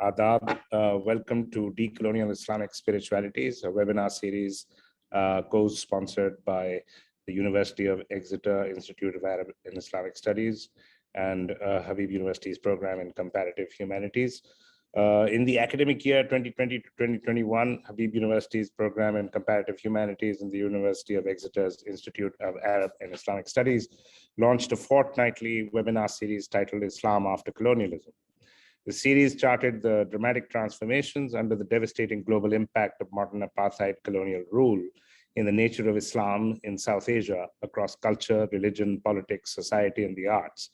Adab, welcome to Decolonial Islamic Spiritualities, a webinar series co-sponsored by the University of Exeter Institute of Arab and Islamic Studies and Habib University's program in Comparative Humanities. In the academic year 2020 to 2021, Habib University's program in Comparative Humanities and the University of Exeter's Institute of Arab and Islamic Studies launched a fortnightly webinar series titled Islam After Colonialism. The series charted the dramatic transformations under the devastating global impact of modern apartheid colonial rule in the nature of Islam in South Asia across culture, religion, politics, society, and the arts.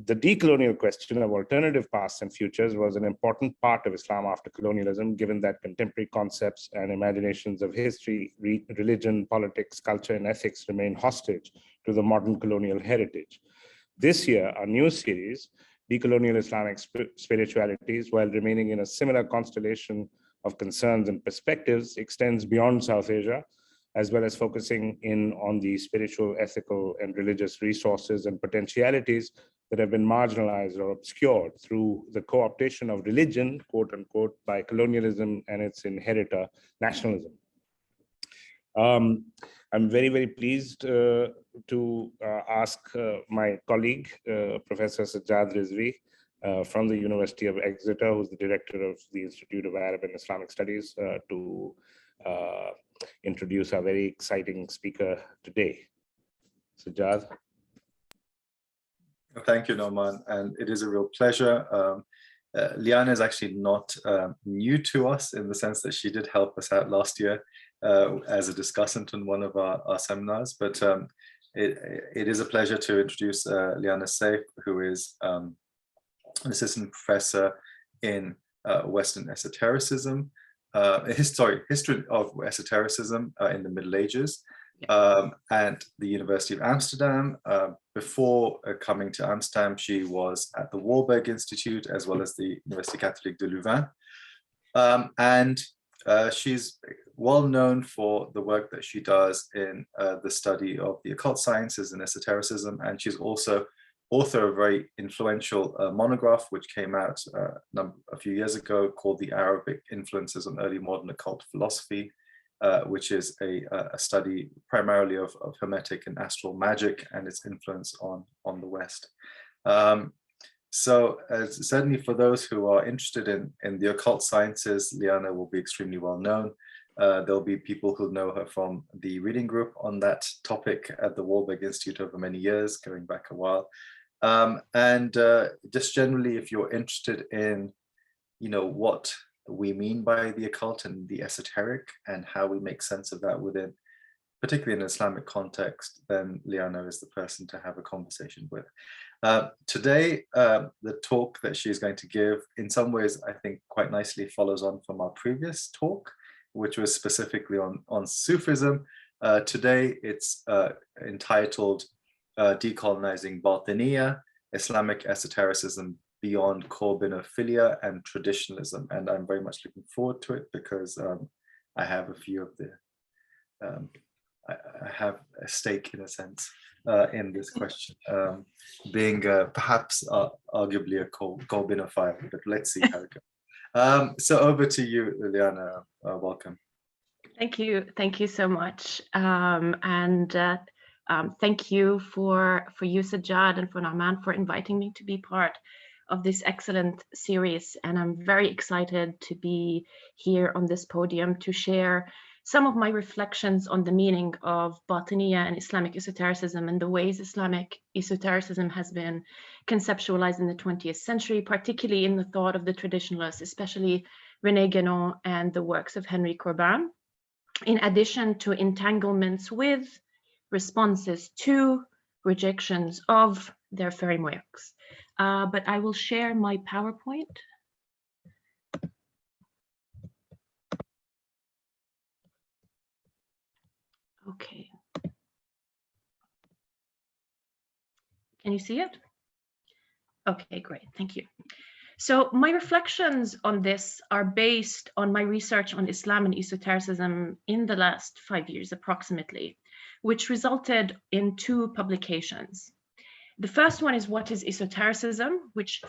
The decolonial question of alternative pasts and futures was an important part of Islam after colonialism, given that contemporary concepts and imaginations of history, religion, politics, culture, and ethics remain hostage to the modern colonial heritage. This year, our new series, Decolonial Islamic Spiritualities, while remaining in a similar constellation of concerns and perspectives, extends beyond South Asia, as well as focusing in on the spiritual, ethical, and religious resources and potentialities that have been marginalized or obscured through the co-optation of religion, quote unquote, by colonialism and its inheritor, nationalism. I'm very, very pleased to ask my colleague, Professor Sajjad Rizvi from the University of Exeter, who's the director of the Institute of Arab and Islamic Studies, to introduce our very exciting speaker today. Sajjad. Thank you, Nauman, and it is a real pleasure. Liana is actually not new to us in the sense that she did help us out last year as a discussant in one of our seminars, but it is a pleasure to introduce Liana Saif, who is an assistant professor in Western esotericism, history of esotericism in the Middle Ages at the University of Amsterdam. Before coming to Amsterdam, she was at the Warburg Institute as well as the Université Catholique de Louvain. And she's well known for the work that she does in the study of the occult sciences and esotericism. And she's also author of a very influential monograph, which came out a few years ago, called The Arabic Influences on Early Modern Occult Philosophy, which is a study primarily of Hermetic and astral magic and its influence on the West. So certainly for those who are interested in the occult sciences, Liana will be extremely well known. There'll be people who know her from the reading group on that topic at the Warburg Institute over many years, going back a while. And just generally, if you're interested in, what we mean by the occult and the esoteric and how we make sense of that within, particularly in an Islamic context, then Liana is the person to have a conversation with. Today, the talk that she's going to give, in some ways, I think quite nicely follows on from our previous talk, which was specifically on Sufism. Today, it's entitled Decolonising Bāṭiniyya, Islamic Esotericism Beyond Corbinophilia and Traditionalism. And I'm very much looking forward to it because I have a few of the, I have a stake in a sense in this question, being perhaps arguably a Corbinophile, but let's see how it goes. So over to you, Liana, welcome. Thank you so much. Thank you for you, Sajjad, and for Nauman for inviting me to be part of this excellent series. And I'm very excited to be here on this podium to share some of my reflections on the meaning of Bāṭiniyya and Islamic esotericism and the ways Islamic esotericism has been conceptualized in the 20th century, particularly in the thought of the traditionalists, especially René Guénon and the works of Henry Corbin, in addition to entanglements with, responses to, rejections of their frameworks. But I will share my PowerPoint. Okay. Can you see it? Okay, great, thank you. So my reflections on this are based on my research on Islam and esotericism in the last 5 years approximately, which resulted in 2 publications. The first one is what is esotericism, which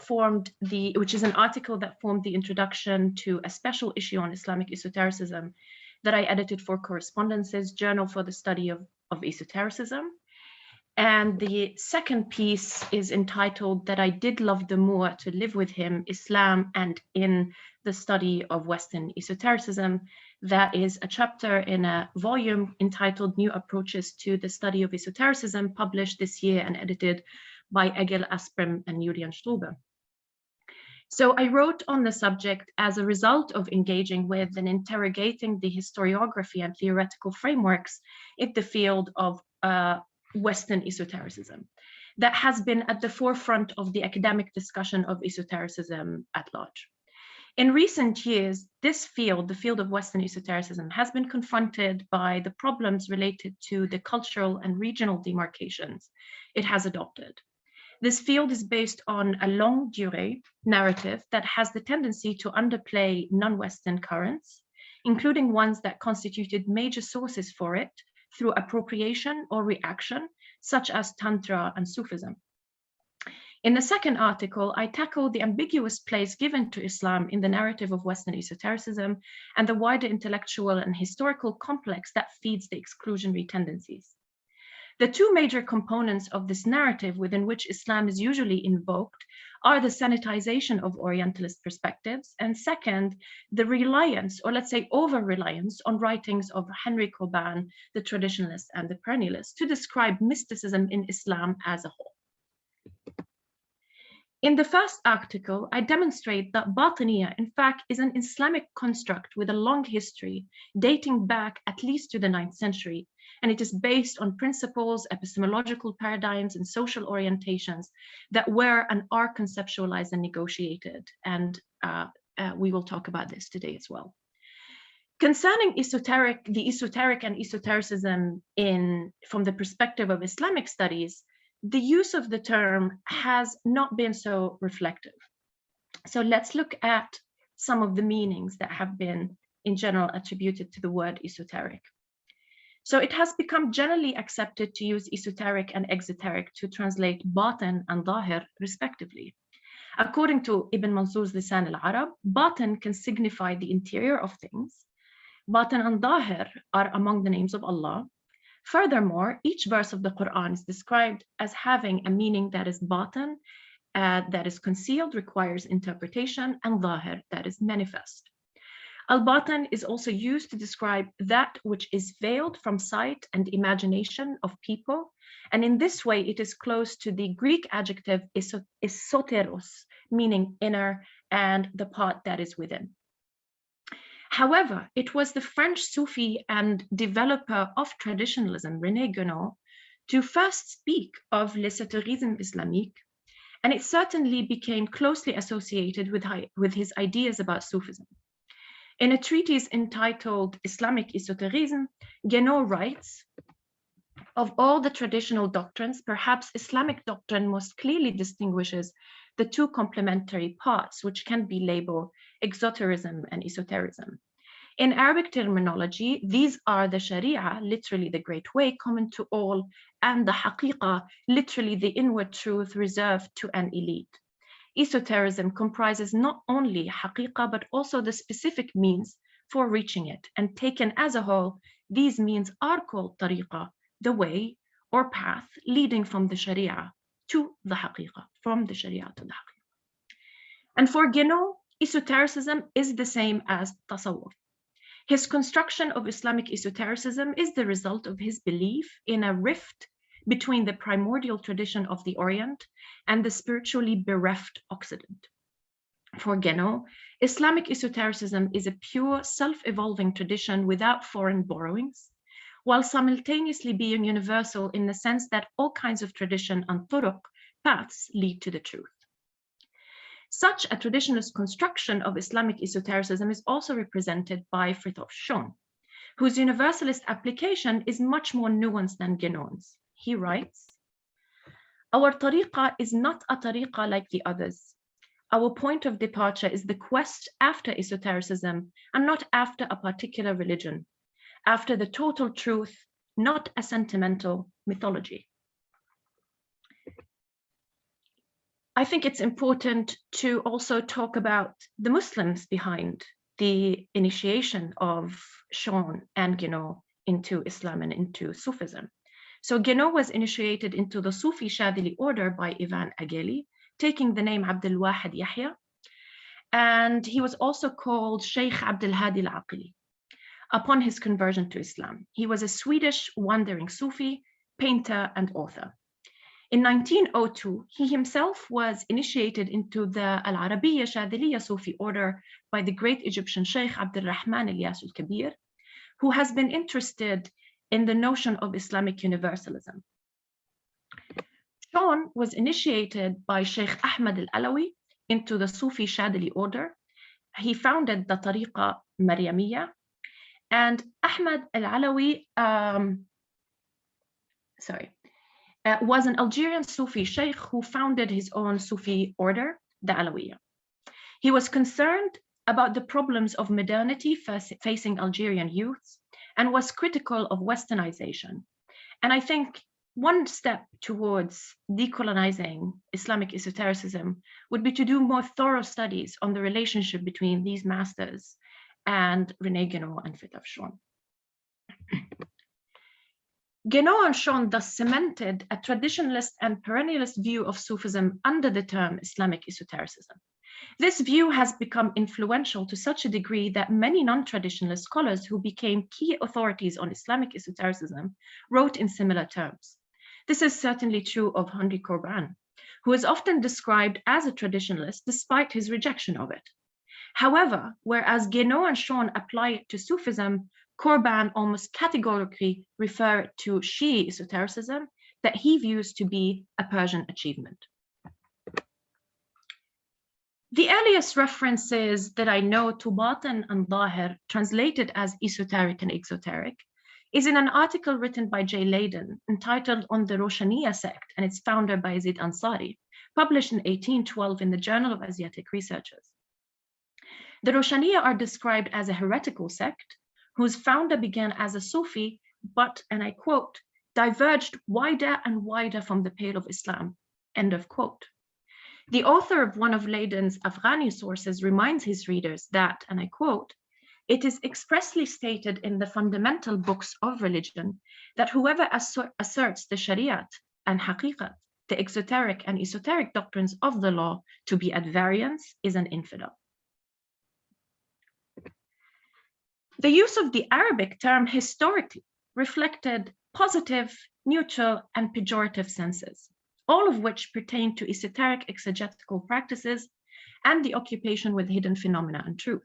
is an article that formed the introduction to a special issue on Islamic esotericism that I edited for Correspondences, Journal for the Study of Esotericism. And the second piece is entitled That I Did Love the Moor to Live with Him, Islam and in the Study of Western Esotericism. That is a chapter in a volume entitled New Approaches to the Study of Esotericism, published this year and edited by Aguéli, Asprim, and Julian Strube. So I wrote on the subject as a result of engaging with and interrogating the historiography and theoretical frameworks in the field of Western esotericism that has been at the forefront of the academic discussion of esotericism at large. In recent years, this field, the field of Western esotericism, has been confronted by the problems related to the cultural and regional demarcations it has adopted. This field is based on a longue durée narrative that has the tendency to underplay non-Western currents, including ones that constituted major sources for it through appropriation or reaction, such as Tantra and Sufism. In the second article, I tackle the ambiguous place given to Islam in the narrative of Western esotericism and the wider intellectual and historical complex that feeds the exclusionary tendencies. The two major components of this narrative within which Islam is usually invoked are the sanitization of Orientalist perspectives, and second, the reliance, or let's say over-reliance, on writings of Henry Corbin, the traditionalist and the perennialist, to describe mysticism in Islam as a whole. In the first article, I demonstrate that Bāṭiniyya, in fact, is an Islamic construct with a long history, dating back at least to the 9th century, and it is based on principles, epistemological paradigms, and social orientations that were and are conceptualized and negotiated, and we will talk about this today as well. Concerning the esoteric and esotericism from the perspective of Islamic studies, the use of the term has not been so reflective. So let's look at some of the meanings that have been in general attributed to the word esoteric. So it has become generally accepted to use esoteric and exoteric to translate batin and zahir respectively. According to Ibn Mansur's Lisan al-Arab, batin can signify the interior of things. Batin and zahir are among the names of Allah. Furthermore, each verse of the Quran is described as having a meaning that is batin, that is concealed, requires interpretation, and zahir, that is manifest. Al-batin is also used to describe that which is veiled from sight and imagination of people, and in this way it is close to the Greek adjective esoteros, meaning inner, and the part that is within. However, it was the French Sufi and developer of traditionalism, René Guénon, to first speak of l'Esotericism Islamique, and it certainly became closely associated with his ideas about Sufism. In a treatise entitled Islamic Esotericism, Guénon writes, of all the traditional doctrines, perhaps Islamic doctrine most clearly distinguishes the two complementary parts, which can be labeled exoterism and esotericism. In Arabic terminology, these are the Sharia, literally the great way, common to all, and the Haqiqa, literally the inward truth reserved to an elite. Esotericism comprises not only Haqiqa, but also the specific means for reaching it, and taken as a whole, these means are called tariqa, the way or path leading from the Sharia to the Haqiqa, from the Sharia to the Haqiqa. And for Guénon, esotericism is the same as tasawwuf. His construction of Islamic esotericism is the result of his belief in a rift between the primordial tradition of the Orient and the spiritually bereft Occident. For Guénon, Islamic esotericism is a pure self-evolving tradition without foreign borrowings, while simultaneously being universal in the sense that all kinds of tradition and turuq, paths, lead to the truth. Such a traditionalist construction of Islamic esotericism is also represented by Fridtjof Schuon, whose universalist application is much more nuanced than Guénon's. He writes, our tariqa is not a tariqa like the others. Our point of departure is the quest after esotericism and not after a particular religion, after the total truth, not a sentimental mythology. I think it's important to also talk about the Muslims behind the initiation of Schuon and Guénon into Islam and into Sufism. So Guénon was initiated into the Sufi Shadili order by Ivan Aguéli, taking the name Abdul Wahid Yahya, and he was also called Sheikh Abdul Hadi al-Aqili upon his conversion to Islam. He was a Swedish wandering Sufi, painter, and author. In 1902, he himself was initiated into the Al-Arabiya Shadiliya Sufi order by the great Egyptian Sheikh Abdul Rahman Ilyas al-Kabir, who has been interested in the notion of Islamic universalism. Schuon was initiated by Sheikh Ahmad al-Alawi into the Sufi Shadili order. He founded the Tariqa Maryamiyya, and Ahmad al-Alawi was an Algerian Sufi sheikh who founded his own Sufi order, the Alawiyya. He was concerned about the problems of modernity facing Algerian youths and was critical of Westernization. And I think one step towards decolonizing Islamic esotericism would be to do more thorough studies on the relationship between these masters and René Guénon and Fritjof Schuon. Guénon and Schuon thus cemented a traditionalist and perennialist view of Sufism under the term Islamic esotericism. This view has become influential to such a degree that many non-traditionalist scholars who became key authorities on Islamic esotericism wrote in similar terms. This is certainly true of Henri Corbin, who is often described as a traditionalist despite his rejection of it. However, whereas Guénon and Schuon apply it to Sufism, Corbin almost categorically referred to Shi'i esotericism that he views to be a Persian achievement. The earliest references that I know to Batin and Zahir, translated as esoteric and exoteric, is in an article written by J. Leyden entitled On the Roshaniyya sect and its founder by Yazid Ansari, published in 1812 in the Journal of Asiatic Researchers. The Roshaniyya are described as a heretical sect whose founder began as a Sufi, but, and I quote, diverged wider and wider from the pale of Islam, end of quote. The author of one of Leyden's Afghani sources reminds his readers that, and I quote, it is expressly stated in the fundamental books of religion that whoever asserts the Shariat and Haqiqat, the exoteric and esoteric doctrines of the law to be at variance is an infidel. The use of the Arabic term historically reflected positive, neutral, and pejorative senses, all of which pertain to esoteric exegetical practices and the occupation with hidden phenomena and truth.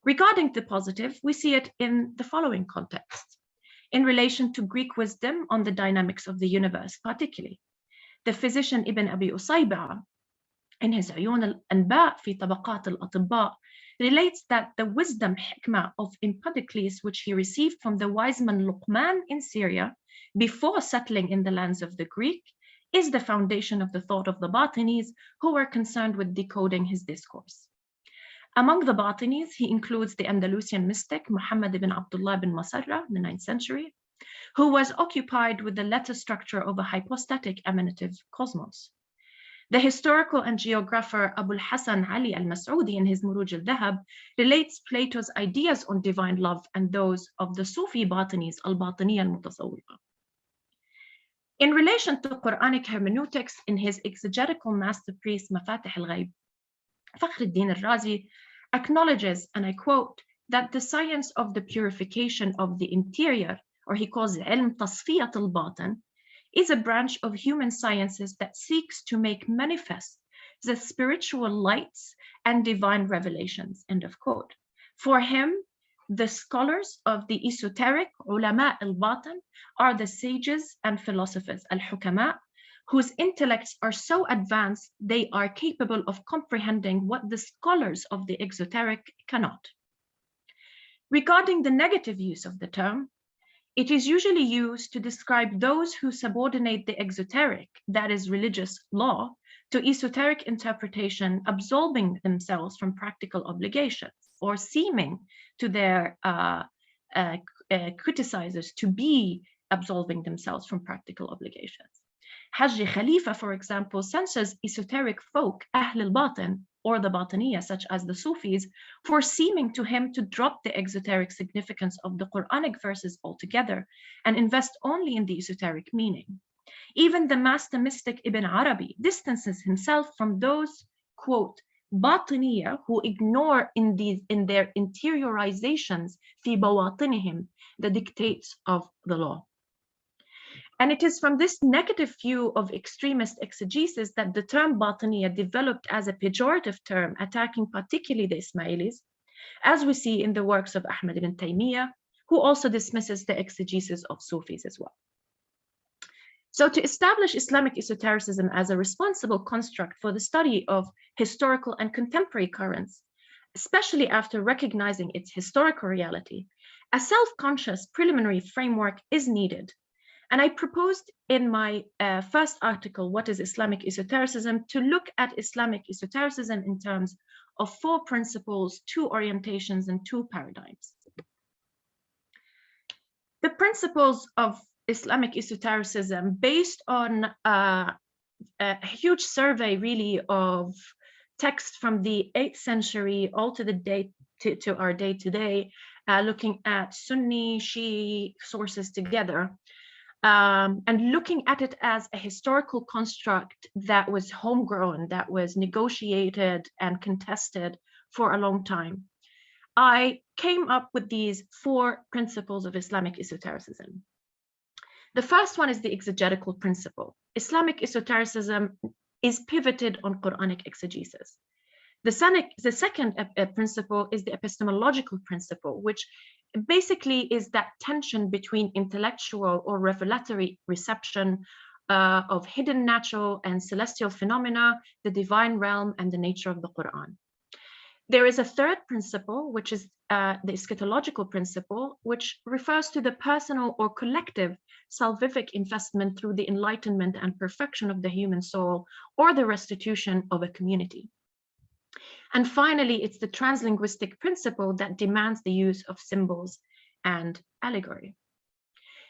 Regarding the positive, we see it in the following context. In relation to Greek wisdom on the dynamics of the universe, particularly, the physician Ibn Abi Usayba, in his Uyun al-Anba fi Tabaqat al-Atibba, relates that the wisdom hikmah of Empedocles, which he received from the wise man Luqman in Syria before settling in the lands of the Greek, is the foundation of the thought of the Bāṭinis who were concerned with decoding his discourse. Among the Bāṭinis, he includes the Andalusian mystic Muhammad ibn Abdullah ibn Masarra in the 9th century, who was occupied with the letter structure of a hypostatic emanative cosmos. The historical and geographer Abul Hasan Ali al-Mas'udi in his Muruj al-Dhahab relates Plato's ideas on divine love and those of the Sufi Bāṭinis al-Bāṭiniyya al-Mutasawwifa. In relation to Quranic hermeneutics, in his exegetical masterpiece Mafatih al-Ghayb, Fakhruddin al-Razi acknowledges, and I quote, that the science of the purification of the interior, or he calls it ilm tasfiyat al-batin, is a branch of human sciences that seeks to make manifest the spiritual lights and divine revelations, end of quote. For him, the scholars of the esoteric ulama al-batin are the sages and philosophers al-hukama, whose intellects are so advanced they are capable of comprehending what the scholars of the exoteric cannot. Regarding the negative use of the term, it is usually used to describe those who subordinate the exoteric, that is religious law, to esoteric interpretation, absolving themselves from practical obligations, or seeming to their criticizers to be absolving themselves from practical obligations. Hajj Khalifa, for example, censors esoteric folk, Ahl al-Batin, or the Bāṭiniyya, such as the Sufis, for seeming to him to drop the exoteric significance of the Quranic verses altogether and invest only in the esoteric meaning. Even the master mystic Ibn Arabi distances himself from those, quote, Bāṭiniyya who ignore in their interiorizations fi bawatinihim, the dictates of the law. And it is from this negative view of extremist exegesis that the term Bāṭiniyya developed as a pejorative term, attacking particularly the Ismailis, as we see in the works of Ahmad ibn Taymiyyah, who also dismisses the exegesis of Sufis as well. So to establish Islamic esotericism as a responsible construct for the study of historical and contemporary currents, especially after recognizing its historical reality, a self-conscious preliminary framework is needed. And I proposed in my first article, What is Islamic Esotericism?, to look at Islamic esotericism in terms of 4 principles, 2 orientations, and 2 paradigms. The principles of Islamic esotericism, based on a huge survey really of texts from the 8th century all to the day to our day today, looking at Sunni, Shia sources together, and looking at it as a historical construct that was homegrown, that was negotiated and contested for a long time, I came up with these 4 principles of Islamic esotericism. The first one is the exegetical principle. Islamic esotericism is pivoted on Quranic exegesis. The second principle is the epistemological principle, which basically is that tension between intellectual or revelatory reception of hidden natural and celestial phenomena, the divine realm, and the nature of the Quran. There is a third principle, which is the eschatological principle, which refers to the personal or collective salvific investment through the enlightenment and perfection of the human soul, or the restitution of a community. And finally, it's the translinguistic principle that demands the use of symbols and allegory.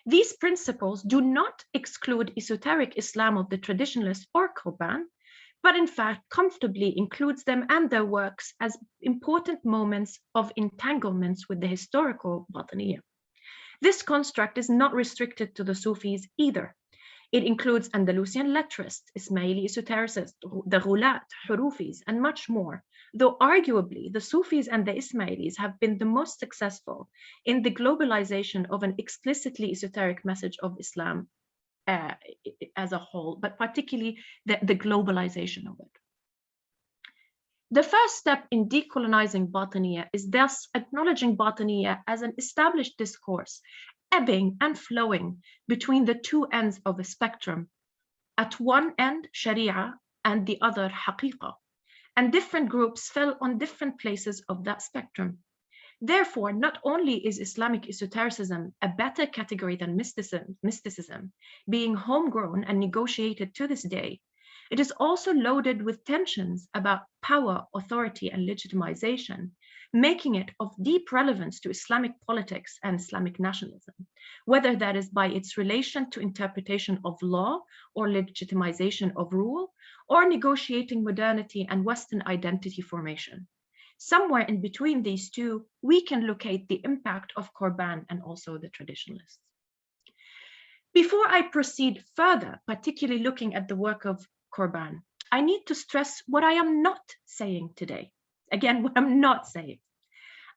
These principles do not exclude esoteric Islam of the traditionalists or Corbin, but in fact comfortably includes them and their works as important moments of entanglements with the historical Bāṭiniyya. This construct is not restricted to the Sufis either. It includes Andalusian letterists, Ismaili esotericists, the Ghulat, Hurufis, and much more, though arguably the Sufis and the Ismailis have been the most successful in the globalization of an explicitly esoteric message of Islam as a whole, but particularly the globalization of it. The first step in decolonizing Bāṭiniyya is thus acknowledging Bāṭiniyya as an established discourse, ebbing and flowing between the 2 ends of a spectrum. At one end, Sharia, and the other, Haqiqa, and different groups fell on different places of that spectrum. Therefore, not only is Islamic esotericism a better category than mysticism, being homegrown and negotiated to this day, it is also loaded with tensions about power, authority, and legitimization, making it of deep relevance to Islamic politics and Islamic nationalism, whether that is by its relation to interpretation of law or legitimization of rule, or negotiating modernity and Western identity formation. Somewhere in between these two, we can locate the impact of Corbin and also the traditionalists. Before I proceed further, particularly looking at the work of Corbin, I need to stress what I am not saying today. Again, what I'm not saying.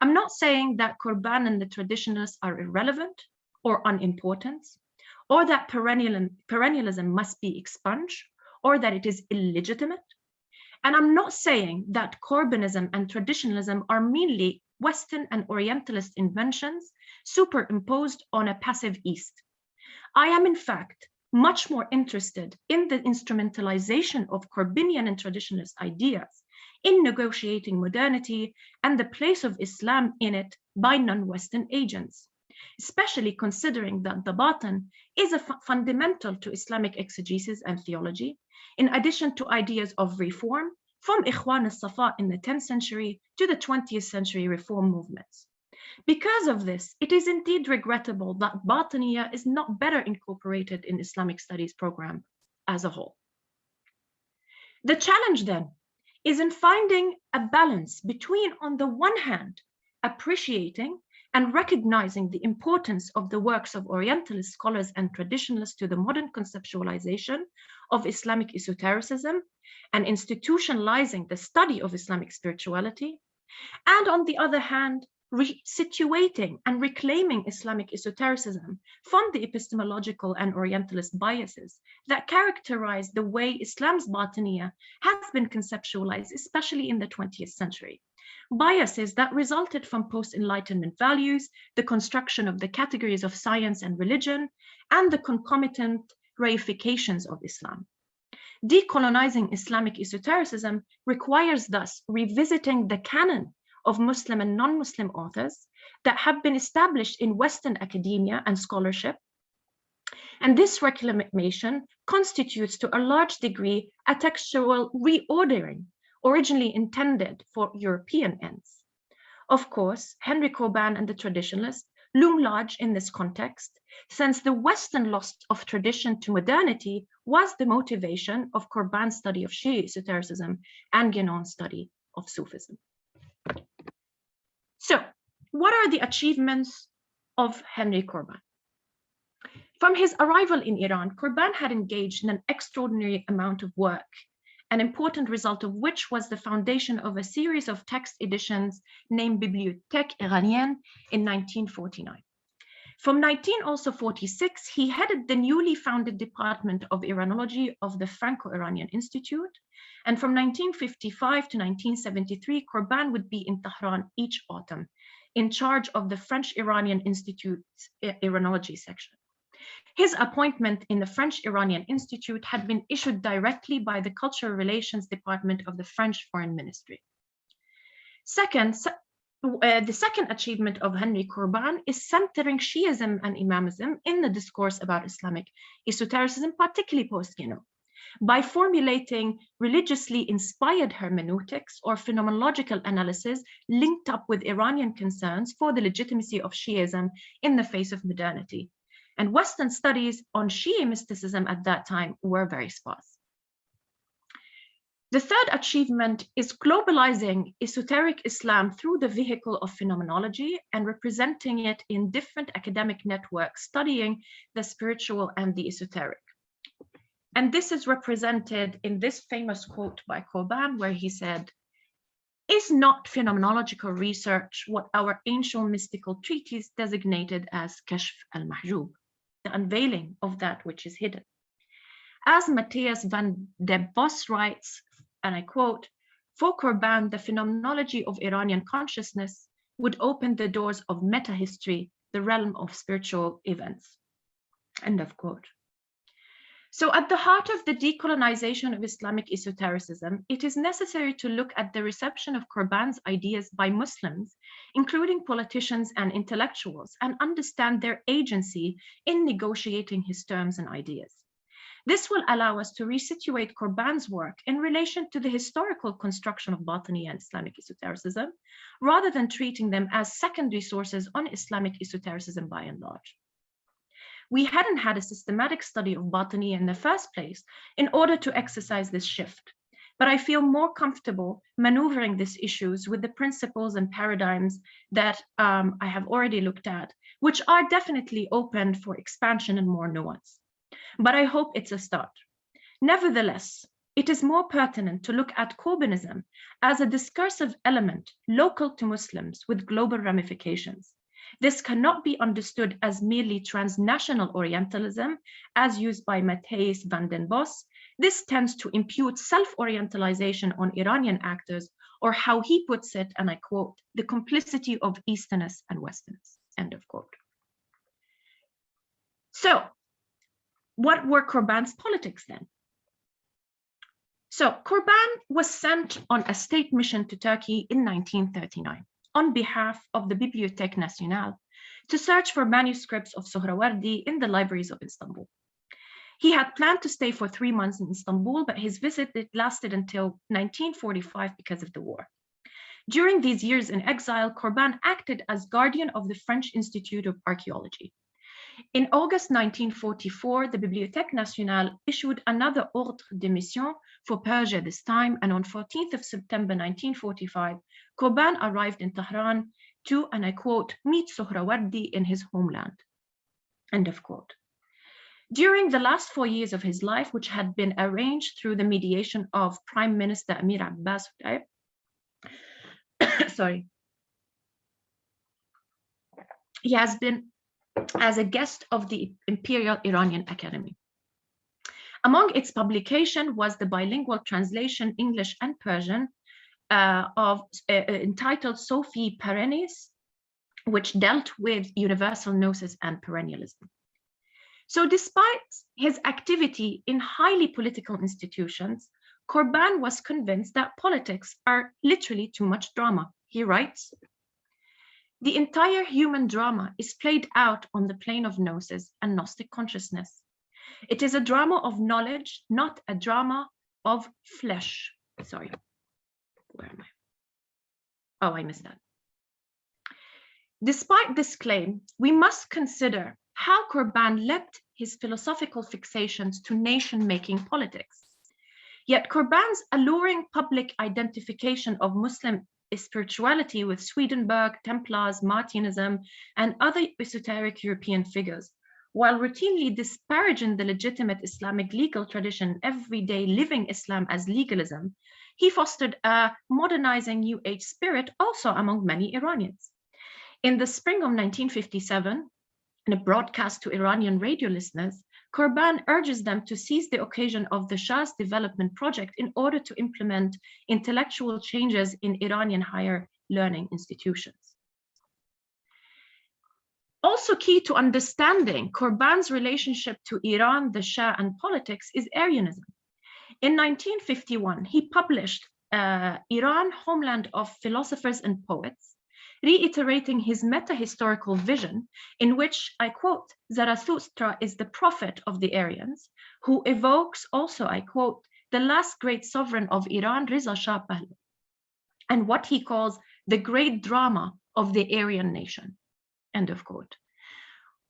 I'm not saying that Corbin and the traditionalists are irrelevant or unimportant, or that perennialism must be expunged, or that it is illegitimate. And I'm not saying that Corbinism and traditionalism are merely Western and Orientalist inventions superimposed on a passive East. I am, in fact, much more interested in the instrumentalization of Corbinian and traditionalist ideas in negotiating modernity and the place of Islam in it by non-Western agents, especially considering that the Bāṭin is fundamental to Islamic exegesis and theology, in addition to ideas of reform from Ikhwan al-Safa in the 10th century to the 20th century reform movements. Because of this, it is indeed regrettable that Bāṭiniyya is not better incorporated in Islamic studies program as a whole. The challenge then is in finding a balance between, on the one hand, appreciating and recognizing the importance of the works of Orientalist scholars and traditionalists to the modern conceptualization of Islamic esotericism and institutionalizing the study of Islamic spirituality, and on the other hand, resituating and reclaiming Islamic esotericism from the epistemological and Orientalist biases that characterize the way Islam's Bāṭiniyya has been conceptualized, especially in the 20th century. Biases that resulted from post-Enlightenment values, the construction of the categories of science and religion, and the concomitant reifications of Islam. Decolonizing Islamic esotericism requires thus revisiting the canon of Muslim and non-Muslim authors that have been established in Western academia and scholarship. And this reclamation constitutes to a large degree a textual reordering originally intended for European ends. Of course, Henry Corbin and the traditionalists loom large in this context, since the Western loss of tradition to modernity was the motivation of Corbin's study of Shia esotericism and Guénon's study of Sufism. So, what are the achievements of Henry Corbin? From his arrival in Iran, Corbin had engaged in an extraordinary amount of work, an important result of which was the foundation of a series of text editions named Bibliothèque Iranienne in 1949. From 1946, he headed the newly founded Department of Iranology of the Franco-Iranian Institute, and from 1955 to 1973, Corbin would be in Tehran each autumn, in charge of the French-Iranian Institute's Iranology section. His appointment in the French-Iranian Institute had been issued directly by the Cultural Relations Department of the French Foreign Ministry. The second achievement of Henry Corbin is centering Shiism and Imamism in the discourse about Islamic esotericism, particularly post-Guénon, by formulating religiously inspired hermeneutics or phenomenological analysis linked up with Iranian concerns for the legitimacy of Shiism in the face of modernity. And Western studies on Shia mysticism at that time were very sparse. The third achievement is globalizing esoteric Islam through the vehicle of phenomenology and representing it in different academic networks studying the spiritual and the esoteric. And this is represented in this famous quote by Corbin, where he said, "Is not phenomenological research what our ancient mystical treatise designated as Kashf al-Mahjub, the unveiling of that which is hidden?" As Matthias van der Bos writes, and I quote, "For Corbin, the phenomenology of Iranian consciousness would open the doors of meta-history, the realm of spiritual events." End of quote. So at the heart of the decolonization of Islamic esotericism, it is necessary to look at the reception of Corbin's ideas by Muslims, including politicians and intellectuals, and understand their agency in negotiating his terms and ideas. This will allow us to resituate Corbin's work in relation to the historical construction of Bāṭiniyya and Islamic esotericism, rather than treating them as secondary sources on Islamic esotericism by and large. We hadn't had a systematic study of Bāṭiniyya in the first place in order to exercise this shift, but I feel more comfortable maneuvering these issues with the principles and paradigms that I have already looked at, which are definitely open for expansion and more nuance. But I hope it's a start. Nevertheless, it is more pertinent to look at Corbinism as a discursive element local to Muslims with global ramifications. This cannot be understood as merely transnational Orientalism, as used by Matthias van den Bos. This tends to impute self-orientalization on Iranian actors, or how he puts it, and I quote, "the complicity of Easterners and Westerners," end of quote. So, what were Corbin's politics then? So, Corbin was sent on a state mission to Turkey in 1939. On behalf of the Bibliothèque Nationale to search for manuscripts of Sohrawardi in the libraries of Istanbul. He had planned to stay for 3 months in Istanbul, but his visit lasted until 1945 because of the war. During these years in exile, Corbin acted as guardian of the French Institute of Archaeology. In August 1944, the Bibliothèque Nationale issued another ordre de mission for Persia this time, and on 14th of September 1945, Corbin arrived in Tehran to, and I quote, meet Sohrawardi in his homeland, end of quote. During the last 4 years of his life, which had been arranged through the mediation of Prime Minister Amir Abbas, sorry, he has been as a guest of the Imperial Iranian Academy. Among its publication was the bilingual translation, English and Persian, entitled Sophie Perennis, which dealt with universal gnosis and perennialism. So despite his activity in highly political institutions, Corbin was convinced that politics are literally too much drama. He writes, the entire human drama is played out on the plane of gnosis and Gnostic consciousness. It is a drama of knowledge, not a drama of flesh. Sorry, where am I? Oh, I missed that. Despite this claim, we must consider how Corbin left his philosophical fixations to nation-making politics. Yet Corbin's alluring public identification of Muslim spirituality with Swedenborg, Templars, Martinism, and other esoteric European figures, while routinely disparaging the legitimate Islamic legal tradition, everyday living Islam as legalism, he fostered a modernizing New Age spirit also among many Iranians. In the spring of 1957, in a broadcast to Iranian radio listeners, Corbin urges them to seize the occasion of the Shah's development project in order to implement intellectual changes in Iranian higher learning institutions. Also key to understanding Corbin's relationship to Iran, the Shah, and politics is Aryanism. In 1951, he published Iran, Homeland of Philosophers and Poets, reiterating his meta-historical vision in which, I quote, Zarathustra is the prophet of the Aryans, who evokes also, I quote, the last great sovereign of Iran, Riza Shah Pahlavi, and what he calls the great drama of the Aryan nation, end of quote.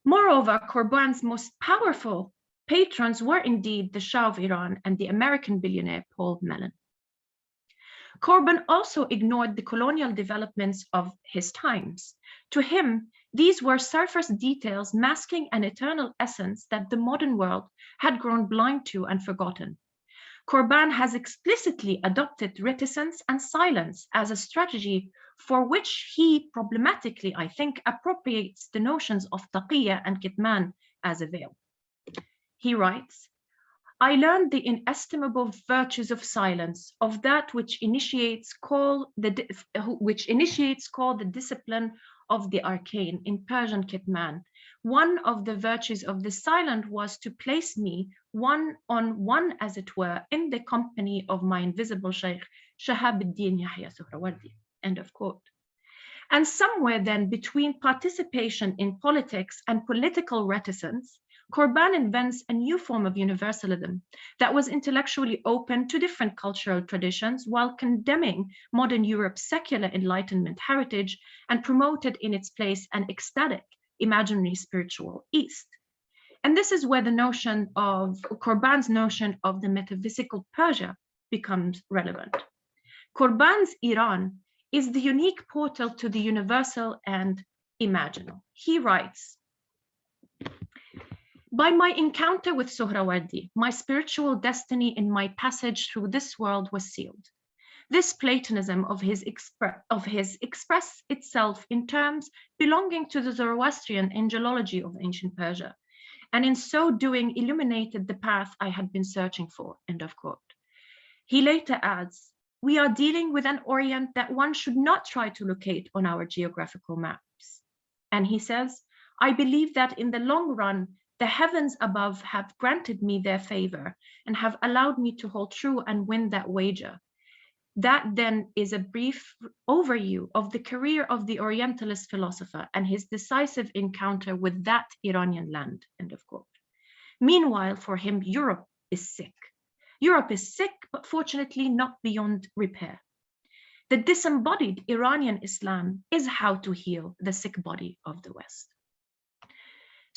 Moreover, Corbin's most powerful patrons were indeed the Shah of Iran and the American billionaire Paul Mellon. Corbin also ignored the colonial developments of his times. To him, these were surface details masking an eternal essence that the modern world had grown blind to and forgotten. Corbin has explicitly adopted reticence and silence as a strategy for which he problematically, I think, appropriates the notions of taqiyya and kitman as a veil. He writes, I learned the inestimable virtues of silence, of that which initiates called the discipline of the arcane, in Persian kitman. One of the virtues of the silent was to place me one on one, as it were, in the company of my invisible Shaykh, Shahabuddin Yahya Sohrawardi, end of quote. And somewhere then between participation in politics and political reticence, Corbin invents a new form of universalism that was intellectually open to different cultural traditions while condemning modern Europe's secular Enlightenment heritage and promoted in its place an ecstatic, imaginary spiritual East. And this is where the notion of Corbin's notion of the metaphysical Persia becomes relevant. Corbin's Iran is the unique portal to the universal and imaginal. He writes, by my encounter with Sohrawardi, my spiritual destiny in my passage through this world was sealed. This Platonism of his expressed itself in terms belonging to the Zoroastrian angelology of ancient Persia, and in so doing illuminated the path I had been searching for, end of quote. He later adds, we are dealing with an Orient that one should not try to locate on our geographical maps. And he says, I believe that in the long run, the heavens above have granted me their favor and have allowed me to hold true and win that wager. That then is a brief overview of the career of the Orientalist philosopher and his decisive encounter with that Iranian land, end of quote. Meanwhile, for him, Europe is sick. Europe is sick, but fortunately not beyond repair. The disembodied Iranian Islam is how to heal the sick body of the West.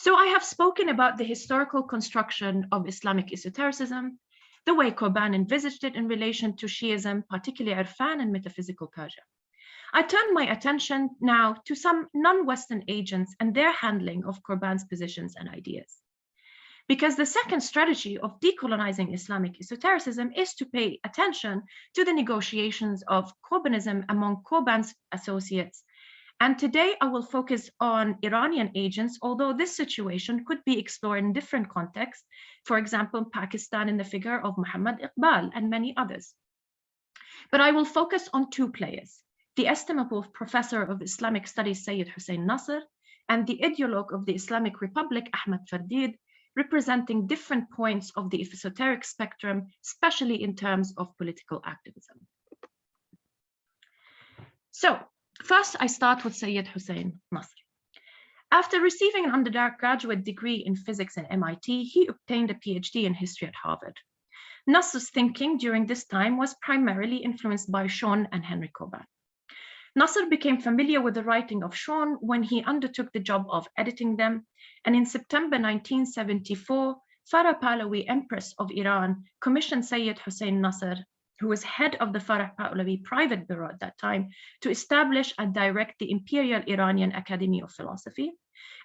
So I have spoken about the historical construction of Islamic esotericism, the way Corbin envisaged it in relation to Shiism, particularly Irfan and metaphysical Persia. I turn my attention now to some non-Western agents and their handling of Corbin's positions and ideas. Because the second strategy of decolonizing Islamic esotericism is to pay attention to the negotiations of Corbinism among Corbin's associates. And today I will focus on Iranian agents, although this situation could be explored in different contexts, for example, Pakistan in the figure of Muhammad Iqbal and many others. But I will focus on two players, the estimable professor of Islamic studies Sayyid Hussein Nasr and the ideologue of the Islamic Republic Ahmad Fardid, representing different points of the esoteric spectrum, especially in terms of political activism. So, first I start with Sayyid Hussein Nasr. After receiving an undergraduate degree in physics at MIT, he obtained a PhD in history at Harvard. Nasr's thinking during this time was primarily influenced by Schuon and Henry Corbin. Nasr became familiar with the writing of Schuon when he undertook the job of editing them, and in September 1974, Farah Pahlavi, Empress of Iran, commissioned Sayyid Hussein Nasr, who was head of the Farah Pahlavi private bureau at that time, to establish and direct the Imperial Iranian Academy of Philosophy.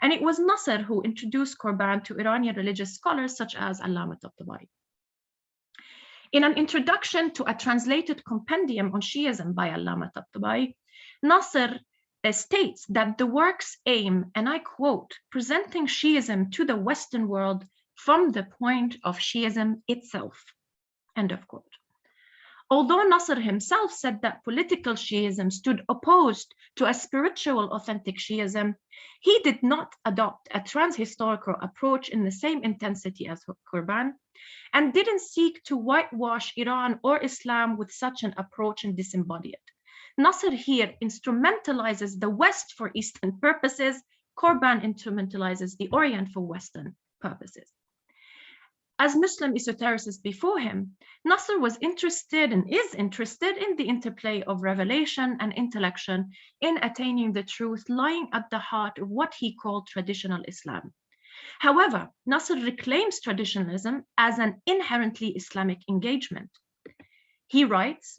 And it was Nasr who introduced Corbin to Iranian religious scholars such as Allama Tabatabai. In an introduction to a translated compendium on Shiism by Allama Tabatabai, Nasr states that the works aim, and I quote, presenting Shiism to the Western world from the point of Shiism itself, end of quote. Although Nasr himself said that political Shiism stood opposed to a spiritual authentic Shiism, he did not adopt a transhistorical approach in the same intensity as Corbin, and didn't seek to whitewash Iran or Islam with such an approach and disembody it. Nasr here instrumentalizes the West for Eastern purposes, Corbin instrumentalizes the Orient for Western purposes. As Muslim esotericists before him, Nasr was interested and is interested in the interplay of revelation and intellection in attaining the truth lying at the heart of what he called traditional Islam. However, Nasr reclaims traditionalism as an inherently Islamic engagement. He writes,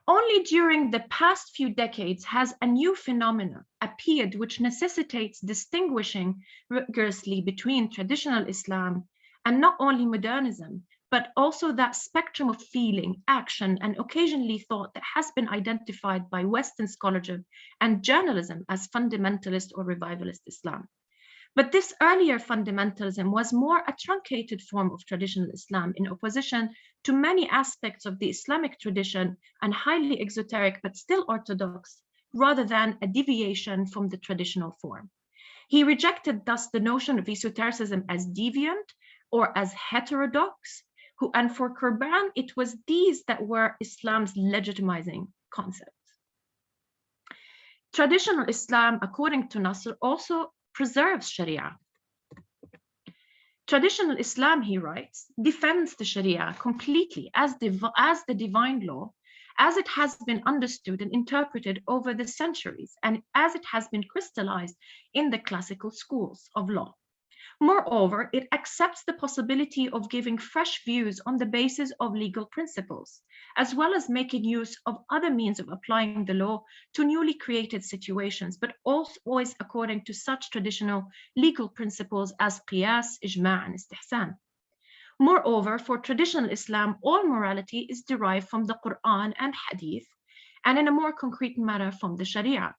only during the past few decades has a new phenomenon appeared which necessitates distinguishing rigorously between traditional Islam and not only modernism, but also that spectrum of feeling, action, and occasionally thought that has been identified by Western scholarship and journalism as fundamentalist or revivalist Islam. But this earlier fundamentalism was more a truncated form of traditional Islam in opposition to many aspects of the Islamic tradition and highly exoteric but still orthodox, rather than a deviation from the traditional form. He rejected thus the notion of esotericism as deviant or as heterodox, and for Corbin, it was these that were Islam's legitimizing concepts. Traditional Islam, according to Nasr, also preserves Sharia. Traditional Islam, he writes, defends the Sharia completely as the divine law, as it has been understood and interpreted over the centuries, and as it has been crystallized in the classical schools of law. Moreover, it accepts the possibility of giving fresh views on the basis of legal principles, as well as making use of other means of applying the law to newly created situations, but always according to such traditional legal principles as qiyas, ijma', and istihsan. Moreover, for traditional Islam, all morality is derived from the Quran and Hadith, and in a more concrete manner from the Sharia.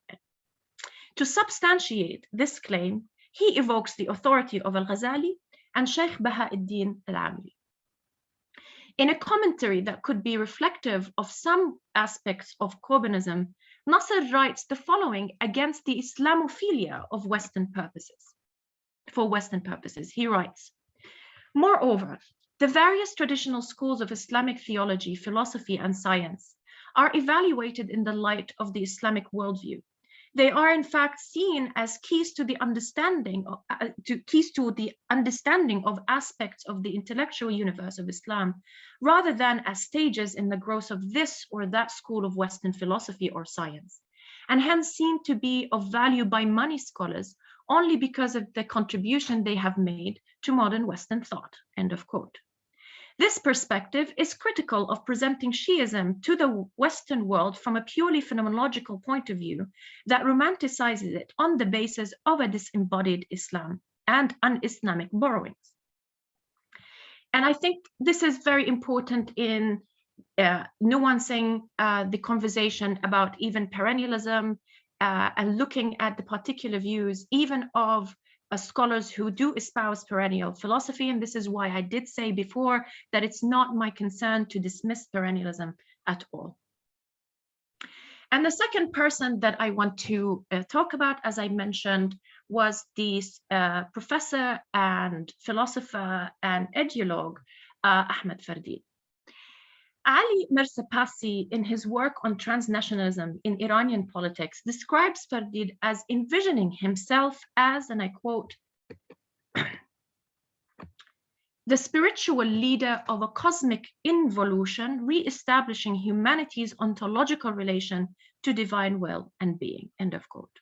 To substantiate this claim, he evokes the authority of Al-Ghazali and Sheikh Baha'u'ddin Al-Amili. In a commentary that could be reflective of some aspects of Corbinism, Nasr writes the following against the Islamophilia of Western purposes. For Western purposes, he writes, moreover, the various traditional schools of Islamic theology, philosophy, and science are evaluated in the light of the Islamic worldview. They are in fact seen as keys to the understanding of aspects of the intellectual universe of Islam, rather than as stages in the growth of this or that school of Western philosophy or science, and hence seen to be of value by many scholars only because of the contribution they have made to modern Western thought, end of quote. This perspective is critical of presenting Shiism to the Western world from a purely phenomenological point of view that romanticizes it on the basis of a disembodied Islam and un-Islamic borrowings. And I think this is very important in nuancing the conversation about even perennialism and looking at the particular views even of scholars who do espouse perennial philosophy. And this is why I did say before that it's not my concern to dismiss perennialism at all. And the second person that I want to talk about, as I mentioned, was this professor and philosopher and ideologue, Ahmed Fardid. Ali Mirza Passi, in his work on transnationalism in Iranian politics, describes Fardid as envisioning himself as, and I quote, the spiritual leader of a cosmic involution, re-establishing humanity's ontological relation to divine will and being, end of quote.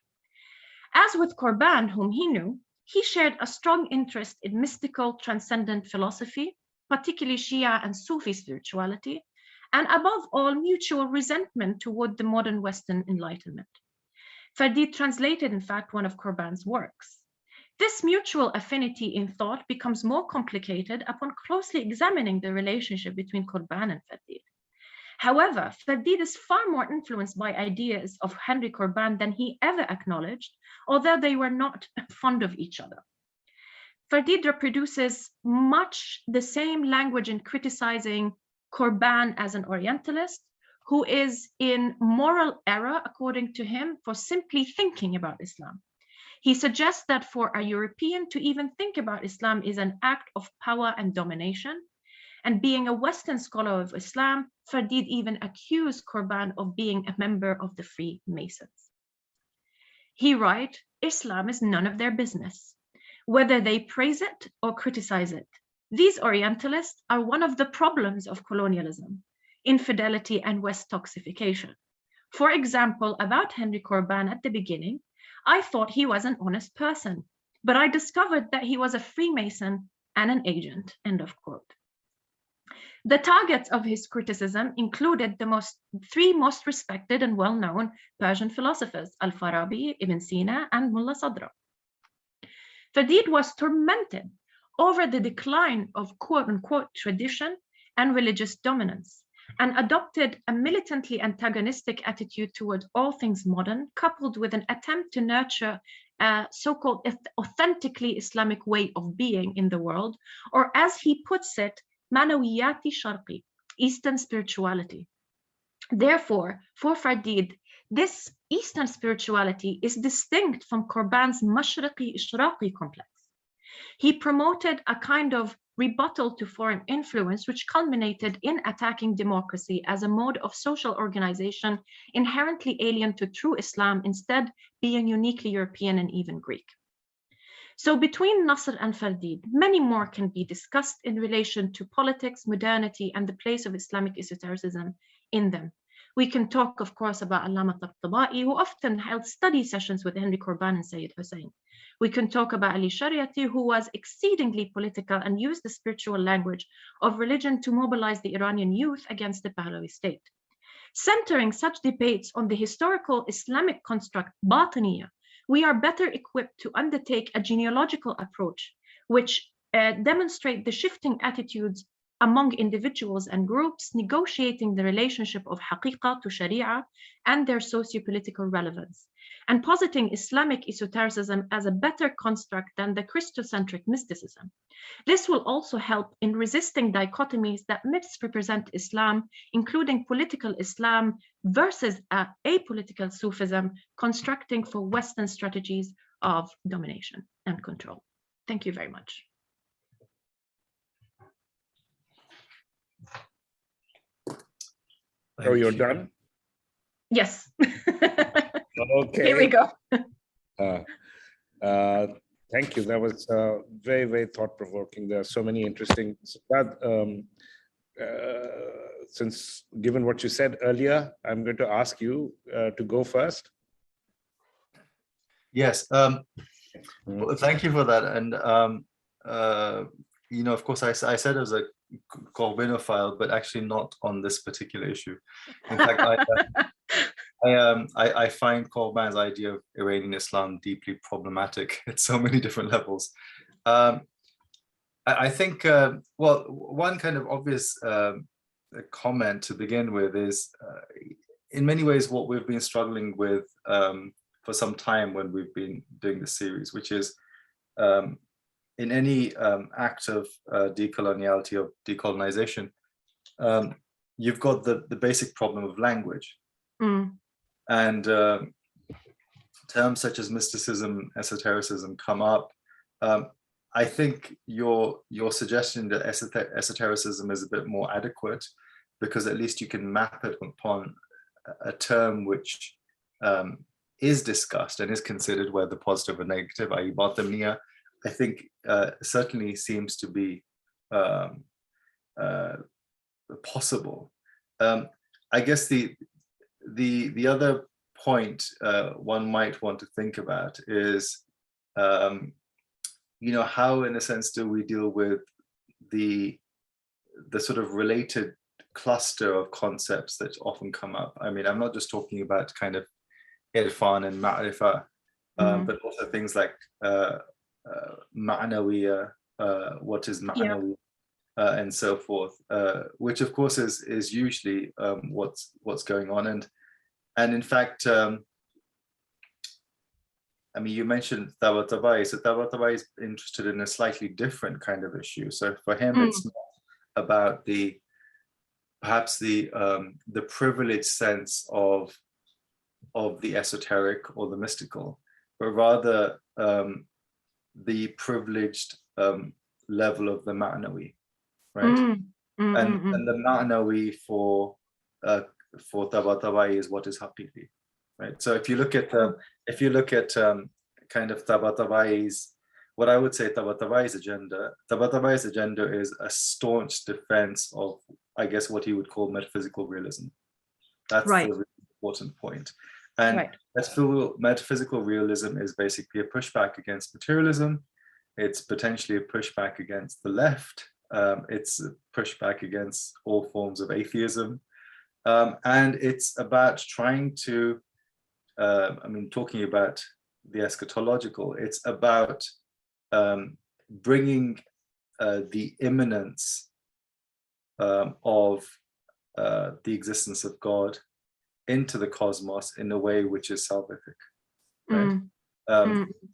As with Corbin, whom he knew, he shared a strong interest in mystical transcendent philosophy, particularly Shia and Sufi spirituality, and above all, mutual resentment toward the modern Western Enlightenment. Fardid translated, in fact, one of Corbin's works. This mutual affinity in thought becomes more complicated upon closely examining the relationship between Corbin and Fardid. However, Fardid is far more influenced by ideas of Henry Corbin than he ever acknowledged, although they were not fond of each other. Fardid reproduces much the same language in criticizing Corbin as an Orientalist, who is in moral error, according to him, for simply thinking about Islam. He suggests that for a European to even think about Islam is an act of power and domination. And being a Western scholar of Islam, Fardid even accused Corbin of being a member of the Freemasons. He writes, Islam is none of their business, whether they praise it or criticize it. These Orientalists are one of the problems of colonialism, infidelity, and West toxification. For example, about Henry Corbin at the beginning, I thought he was an honest person, but I discovered that he was a Freemason and an agent, end of quote. The targets of his criticism included the three most respected and well-known Persian philosophers, Al-Farabi, Ibn Sina, and Mullah Sadra. Fardid was tormented over the decline of quote-unquote tradition and religious dominance, and adopted a militantly antagonistic attitude towards all things modern, coupled with an attempt to nurture a so-called authentically Islamic way of being in the world, or as he puts it, manawiyati sharqi, Eastern spirituality. Therefore, for Fardid, this Eastern spirituality is distinct from Corbin's mashriqi-ishraqi complex. He promoted a kind of rebuttal to foreign influence, which culminated in attacking democracy as a mode of social organization inherently alien to true Islam, instead being uniquely European and even Greek. So between Nasr and Fardid, many more can be discussed in relation to politics, modernity, and the place of Islamic esotericism in them. We can talk, of course, about Allama Tabatabai, who often held study sessions with Henry Corbin and Sayyid Hussein. We can talk about Ali Shariati, who was exceedingly political and used the spiritual language of religion to mobilize the Iranian youth against the Pahlavi state. Centering such debates on the historical Islamic construct Bāṭiniyya, we are better equipped to undertake a genealogical approach, which demonstrate the shifting attitudes among individuals and groups, negotiating the relationship of haqiqa to sharia and their socio-political relevance, and positing Islamic esotericism as a better construct than the Christocentric mysticism. This will also help in resisting dichotomies that misrepresent Islam, including political Islam versus apolitical Sufism, constructing for Western strategies of domination and control. Thank you very much. Oh, you're done? Yes. Okay. Here we go. Thank you. That was very, very thought-provoking. There are so many interesting. Since given what you said earlier, I'm going to ask you to go first. Yes. Well, thank you for that. And you know, of course, I said I was a Corbinophile, but actually not on this particular issue. In fact, I find Corbin's idea of Iranian Islam deeply problematic at so many different levels. I think, well, one kind of obvious comment to begin with is, in many ways, what we've been struggling with for some time when we've been doing this series, which is in any act of decoloniality or decolonization, you've got the basic problem of language. And terms such as mysticism, esotericism come up. I think your suggestion that esotericism is a bit more adequate, because at least you can map it upon a term which is discussed and is considered, whether positive or negative, i.e. Bāṭiniyya, I think certainly seems to be possible. I guess the other point one might want to think about is, you know, how in a sense do we deal with the sort of related cluster of concepts that often come up. I mean, I'm not just talking about kind of irfan and ma'rifah, but also things like ma'nawiyya, what is ma'nawi, and so forth, which of course is usually what's going on. And in fact, I mean, you mentioned Tabatabai. So Tabatabai is interested in a slightly different kind of issue. So for him, it's not about perhaps the privileged sense of the esoteric or the mystical, but rather the privileged level of the ma'nawi, right? And the ma'nawi for Tabatabai is what is haqiqi, right? So if you look at kind of Tabatabai's, what I would say Tabatabai's agenda is a staunch defense of, I guess, what he would call metaphysical realism. That's the really important point. And metaphysical realism is basically a pushback against materialism. It's potentially a pushback against the left. It's a pushback against all forms of atheism. And it's about trying to, I mean, talking about the eschatological, it's about bringing the immanence of the existence of God into the cosmos in a way which is salvific, right?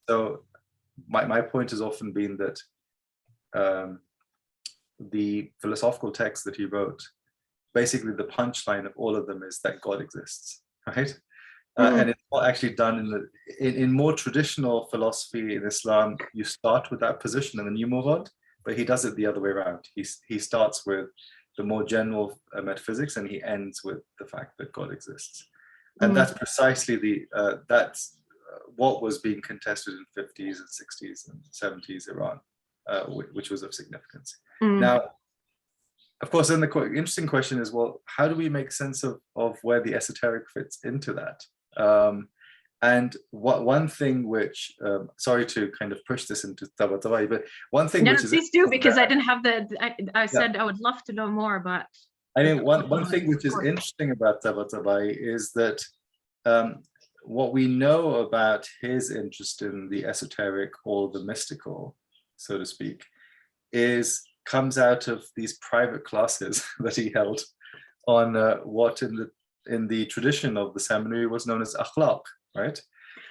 So my point has often been that the philosophical texts that he wrote, basically the punchline of all of them is that God exists, right? And it's not actually done in more traditional philosophy in Islam. You start with that position and then you move on, but he does it the other way around. He starts with the more general metaphysics and he ends with the fact that God exists. And that's precisely that's what was being contested in 50s and 60s and 70s Iran, which was of significance. Now, of course, then the interesting question is, well, how do we make sense of where the esoteric fits into that? And one thing which, sorry to kind of push this into Tabatabai, but one thing which is— please do, because I didn't have I said I would love to know more, but— I mean, one thing which is interesting about Tabatabai is that what we know about his interest in the esoteric or the mystical, so to speak, comes out of these private classes that he held on what in the tradition of the seminary was known as akhlaq, right?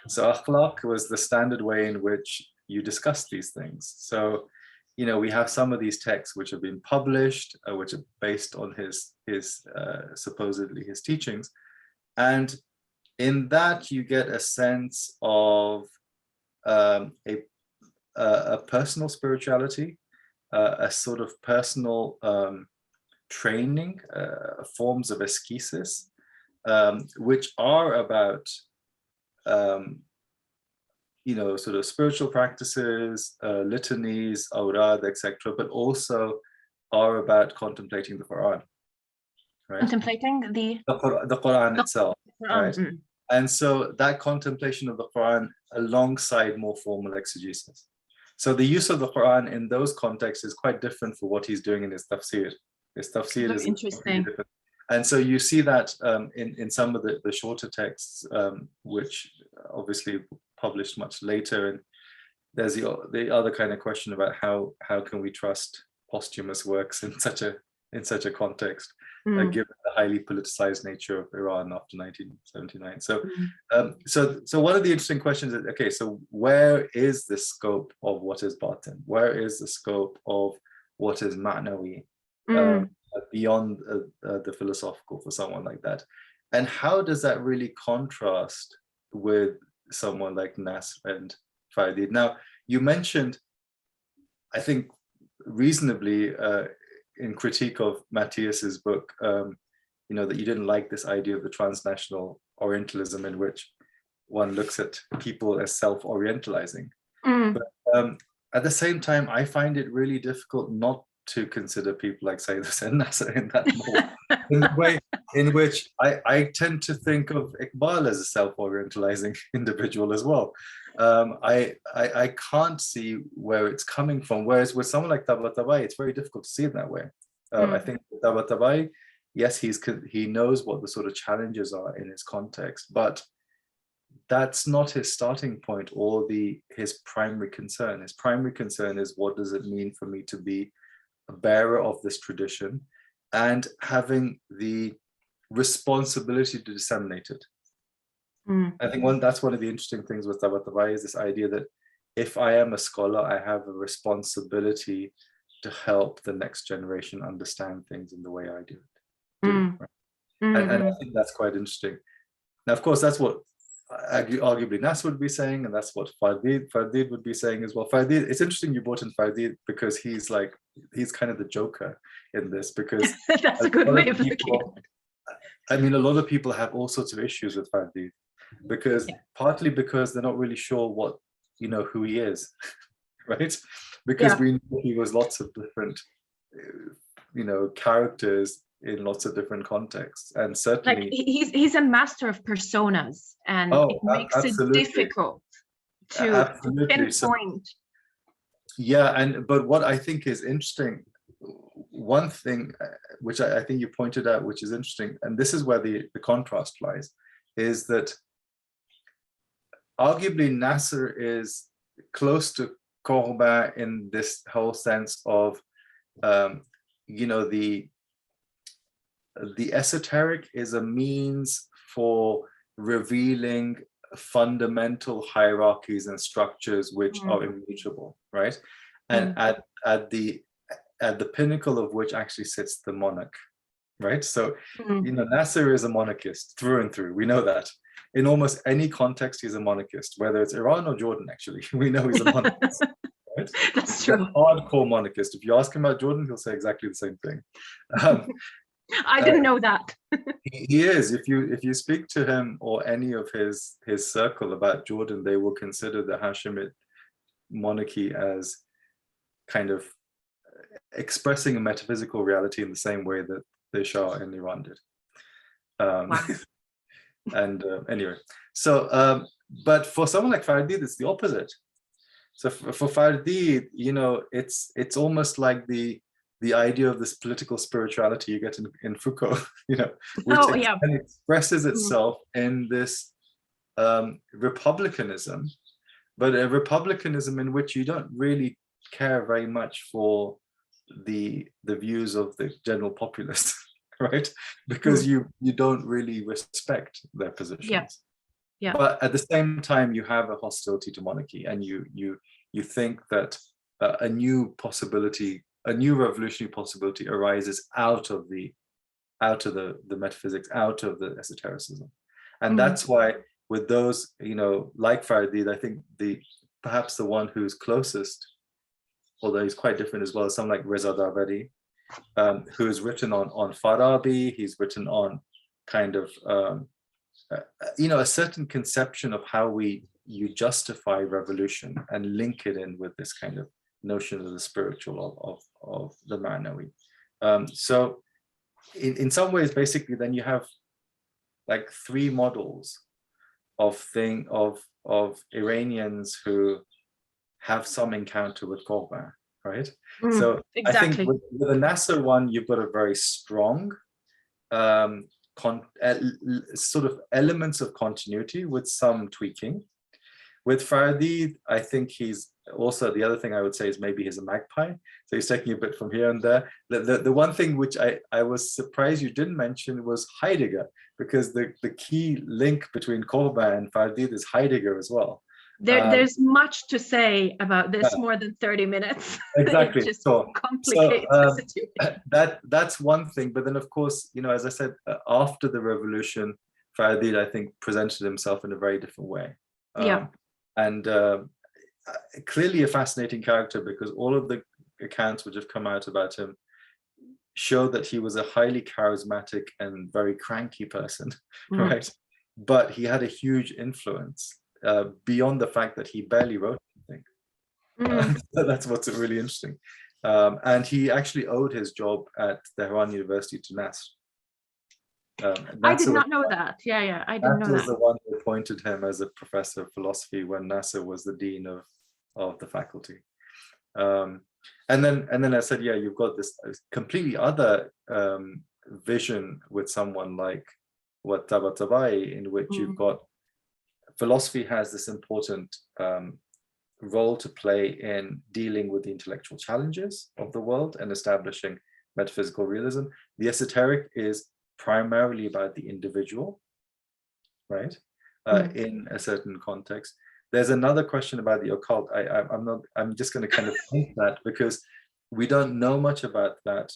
So akhlaq was the standard way in which you discuss these things. So, you know, we have some of these texts which have been published, which are based on his supposedly his teachings. And in that you get a sense of a personal spirituality, a sort of personal training, forms of ascesis, which are about sort of spiritual practices, litanies, awrad, etc., but also are about contemplating the Quran, right? Contemplating the Quran itself, Quran. right? And so that contemplation of the Quran alongside more formal exegesis. So the use of the Quran in those contexts is quite different from what he's doing in his tafsir. His tafsir Very is interesting. different. And so you see that in some of the shorter texts, which obviously published much later. And there's the other kind of question about how can we trust posthumous works in such a context, given the highly politicized nature of Iran after 1979. So one of the interesting questions is, okay, so where is the scope of what is batin? Where is the scope of what is ma'nawi? Beyond the philosophical for someone like that, and how does that really contrast with someone like Nasr and Fardid? Now, you mentioned, I think reasonably, in critique of Matthias's book, that you didn't like this idea of the transnational Orientalism in which one looks at people as self-orientalizing. But at the same time, I find it really difficult not to consider people like Sayyid and Nasr in that mold, in the way in which I tend to think of Iqbal as a self-orientalizing individual as well. I can't see where it's coming from, whereas with someone like Tabatabai, it's very difficult to see it that way. I think with Tabatabai, yes, he knows what the sort of challenges are in his context, but that's not his starting point or his primary concern. His primary concern is, what does it mean for me to be a bearer of this tradition and having the responsibility to disseminate it. I think that's one of the interesting things with Tabatabai is this idea that if I am a scholar, I have a responsibility to help the next generation understand things in the way I do it. Right? And I think that's quite interesting. Now, of course, that's what arguably Nasr would be saying, and that's what Fardid would be saying as well. Fardid, it's interesting you brought in Fardid because he's kind of the joker in this, because that's a good way of looking at it. I mean, a lot of people have all sorts of issues with Fardid, because partly because they're not really sure who he is, right? Because we know he was lots of different, characters in lots of different contexts, and certainly he's a master of personas, and it makes it difficult to pinpoint. But what I think is interesting, one thing which I think you pointed out, which is interesting, and this is where the contrast lies, is that arguably Nasr is close to Corbin in this whole sense of, the esoteric is a means for revealing fundamental hierarchies and structures which are immutable, right? And at the pinnacle of which actually sits the monarch, right? So, Nasr is a monarchist through and through. We know that. In almost any context, he's a monarchist, whether it's Iran or Jordan, actually. We know he's a monarchist. Right? That's true. He's a hardcore monarchist. If you ask him about Jordan, he'll say exactly the same thing. I didn't know that. He is. If you speak to him or any of his circle about Jordan, they will consider the Hashemite monarchy as kind of expressing a metaphysical reality in the same way that the Shah in Iran did. And anyway, so but for someone like Fardid, it's the opposite. So for Fardid, it's almost like the idea of this political spirituality you get in Foucault, which expresses itself in this republicanism, but a republicanism in which you don't really care very much for the views of the general populace, right? Because you don't really respect their positions. Yeah. But at the same time, you have a hostility to monarchy, and you think that a new revolutionary possibility arises out of the metaphysics, out of the esotericism. And that's why with those, like Fardid, I think perhaps the one who's closest, although he's quite different as well, is someone like Reza Daveri, who has written on Farabi. He's written on kind of a certain conception of how you justify revolution and link it in with this kind of notion of the spiritual of the ma'nawi. So in some ways, basically, then you have like three models of Iranians who have some encounter with Corbin, right? So exactly. I think with the Nasr one, you've got a very strong sort of elements of continuity with some tweaking. With Fardid, I think he's also, the other thing I would say is maybe he's a magpie. So he's taking a bit from here and there. The one thing which I was surprised you didn't mention was Heidegger, because the key link between Corbin and Fardid is Heidegger as well. There's much to say about this, more than 30 minutes. Exactly. It just complicates the situation. That's one thing. But then, of course, as I said, after the revolution, Fardid, I think, presented himself in a very different way. And clearly a fascinating character, because all of the accounts which have come out about him show that he was a highly charismatic and very cranky person, right? But he had a huge influence beyond the fact that he barely wrote anything. So that's what's really interesting. And he actually owed his job at Tehran University to Nasr. I did not know that. Yeah, I didn't know that. Nasr was the one who appointed him as a professor of philosophy when Nasr was the dean of the faculty. And then I said, yeah, you've got this completely other vision with someone like what Tabatabai, in which you've got philosophy has this important role to play in dealing with the intellectual challenges of the world and establishing metaphysical realism. The esoteric is primarily about the individual, right? In a certain context. There's another question about the occult. I'm just going to kind of think that, because we don't know much about that,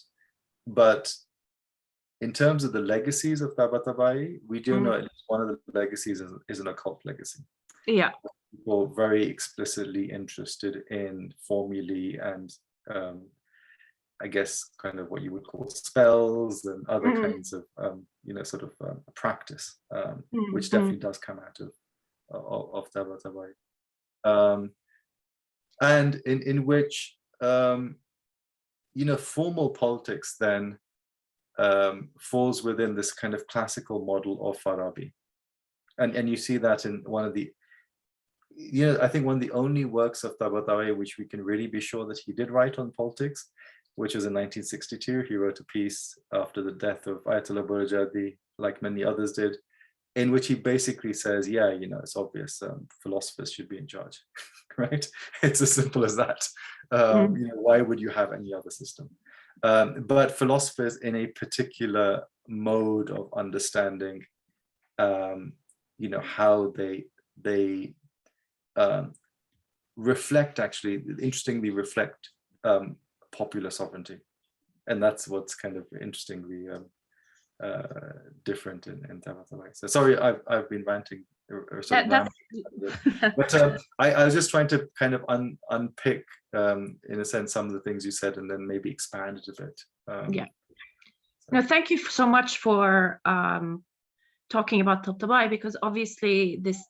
but in terms of the legacies of Tabatabai, we do know at least one of the legacies is an occult legacy. Yeah. People very explicitly interested in formulae and I guess kind of what you would call spells and other kinds of sort of practice, which definitely does come out of Tabatabai, and in which formal politics then falls within this kind of classical model of Farabi, and you see that in one of the I think one of the only works of Tabatabai which we can really be sure that he did write on politics, which was in 1962. He wrote a piece after the death of Ayatollah Burjadi, like many others did, in which he basically says, yeah, it's obvious, philosophers should be in charge, right? It's as simple as that. Why would you have any other system? But philosophers in a particular mode of understanding, how they reflect, actually, interestingly reflect popular sovereignty. And that's what's kind of interestingly different in Tabatabai. So sorry, I've been ranting. But I was just trying to kind of unpick, in a sense, some of the things you said, and then maybe expand it a bit. No, thank you so much for talking about Tabatabai, because obviously this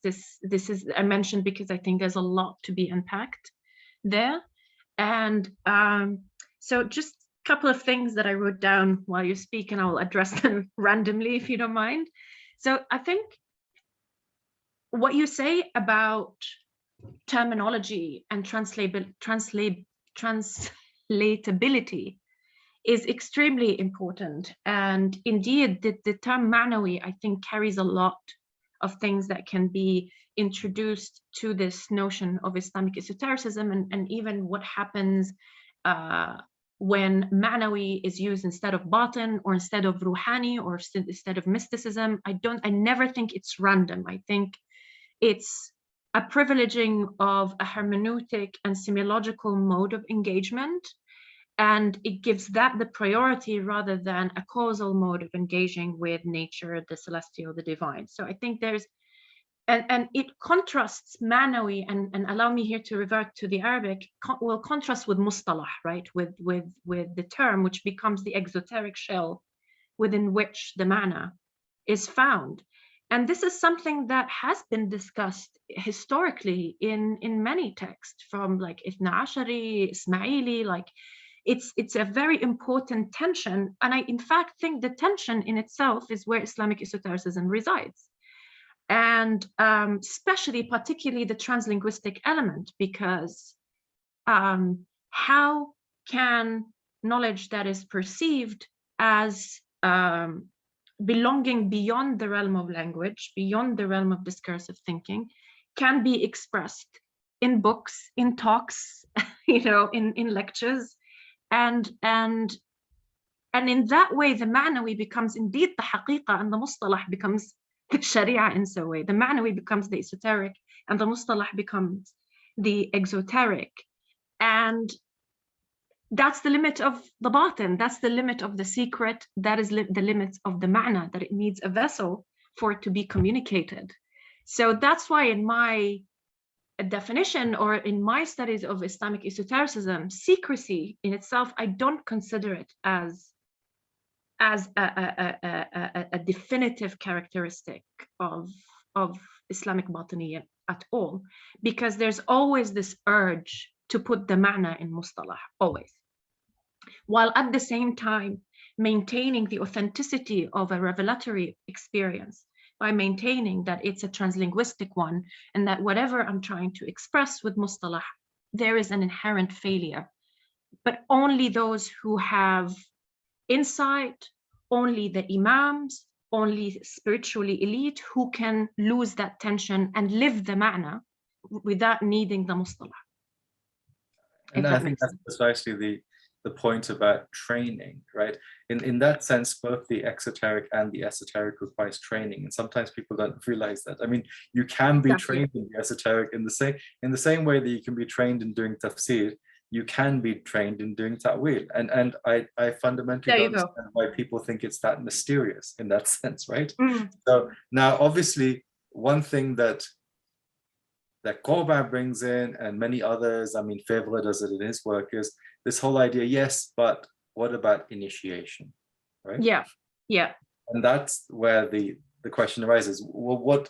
is, I mentioned because I think there's a lot to be unpacked there. And so just a couple of things that I wrote down while you speak, and I'll address them randomly if you don't mind. So I think what you say about terminology and translatability is extremely important. And indeed, the term ma'nawi, I think, carries a lot of things that can be introduced to this notion of Islamic esotericism, and even what happens when ma'nawi is used instead of batin, or instead of ruhani, or instead of mysticism. I never think it's random. I think it's a privileging of a hermeneutic and semiological mode of engagement, and it gives that the priority rather than a causal mode of engaging with nature, the celestial, the divine. So I think there's, and it contrasts ma'nawi, and allow me here to revert to the Arabic, will contrast with mustalah, right? With the term, which becomes the exoteric shell within which the ma'na is found. And this is something that has been discussed historically in many texts, from like Ithna Ashari, Ismaili, like it's a very important tension. And I, in fact, think the tension in itself is where Islamic esotericism resides. And especially, particularly the translinguistic element, because how can knowledge that is perceived as belonging beyond the realm of language, beyond the realm of discursive thinking, can be expressed in books, in talks, you know, in lectures, and in that way, the ma'nawi becomes indeed the haqiqa, and the mustalah becomes the sharia in some way. The ma'nawi becomes the esoteric, and the mustalah becomes the exoteric. And that's the limit of the batin, that's the limit of the secret, that is the limit of the ma'na, that it needs a vessel for it to be communicated. So that's why in my definition, or in my studies of Islamic esotericism, secrecy in itself, I don't consider it as a definitive characteristic of Islamic Bāṭiniyya at all, because there's always this urge to put the ma'na in mustalah, always, while at the same time maintaining the authenticity of a revelatory experience by maintaining that it's a translinguistic one, and that whatever I'm trying to express with mustalah, there is an inherent failure. But only those who have insight, only the imams, only spiritually elite who can lose that tension and live the ma'na without needing the mustalah. And I think that's precisely the point about training, right? In that sense, both the exoteric and the esoteric requires training, and sometimes people don't realize that. I mean, you can be trained in the esoteric in the same way that you can be trained in doing tafsir. You can be trained in doing ta'wil, and I fundamentally don't understand why people think it's that mysterious in that sense, right? So now, obviously, one thing that Corbin brings in, and many others, I mean, Fevre does it in his work, is this whole idea, yes, but what about initiation, right? Yeah. And that's where the question arises. Well,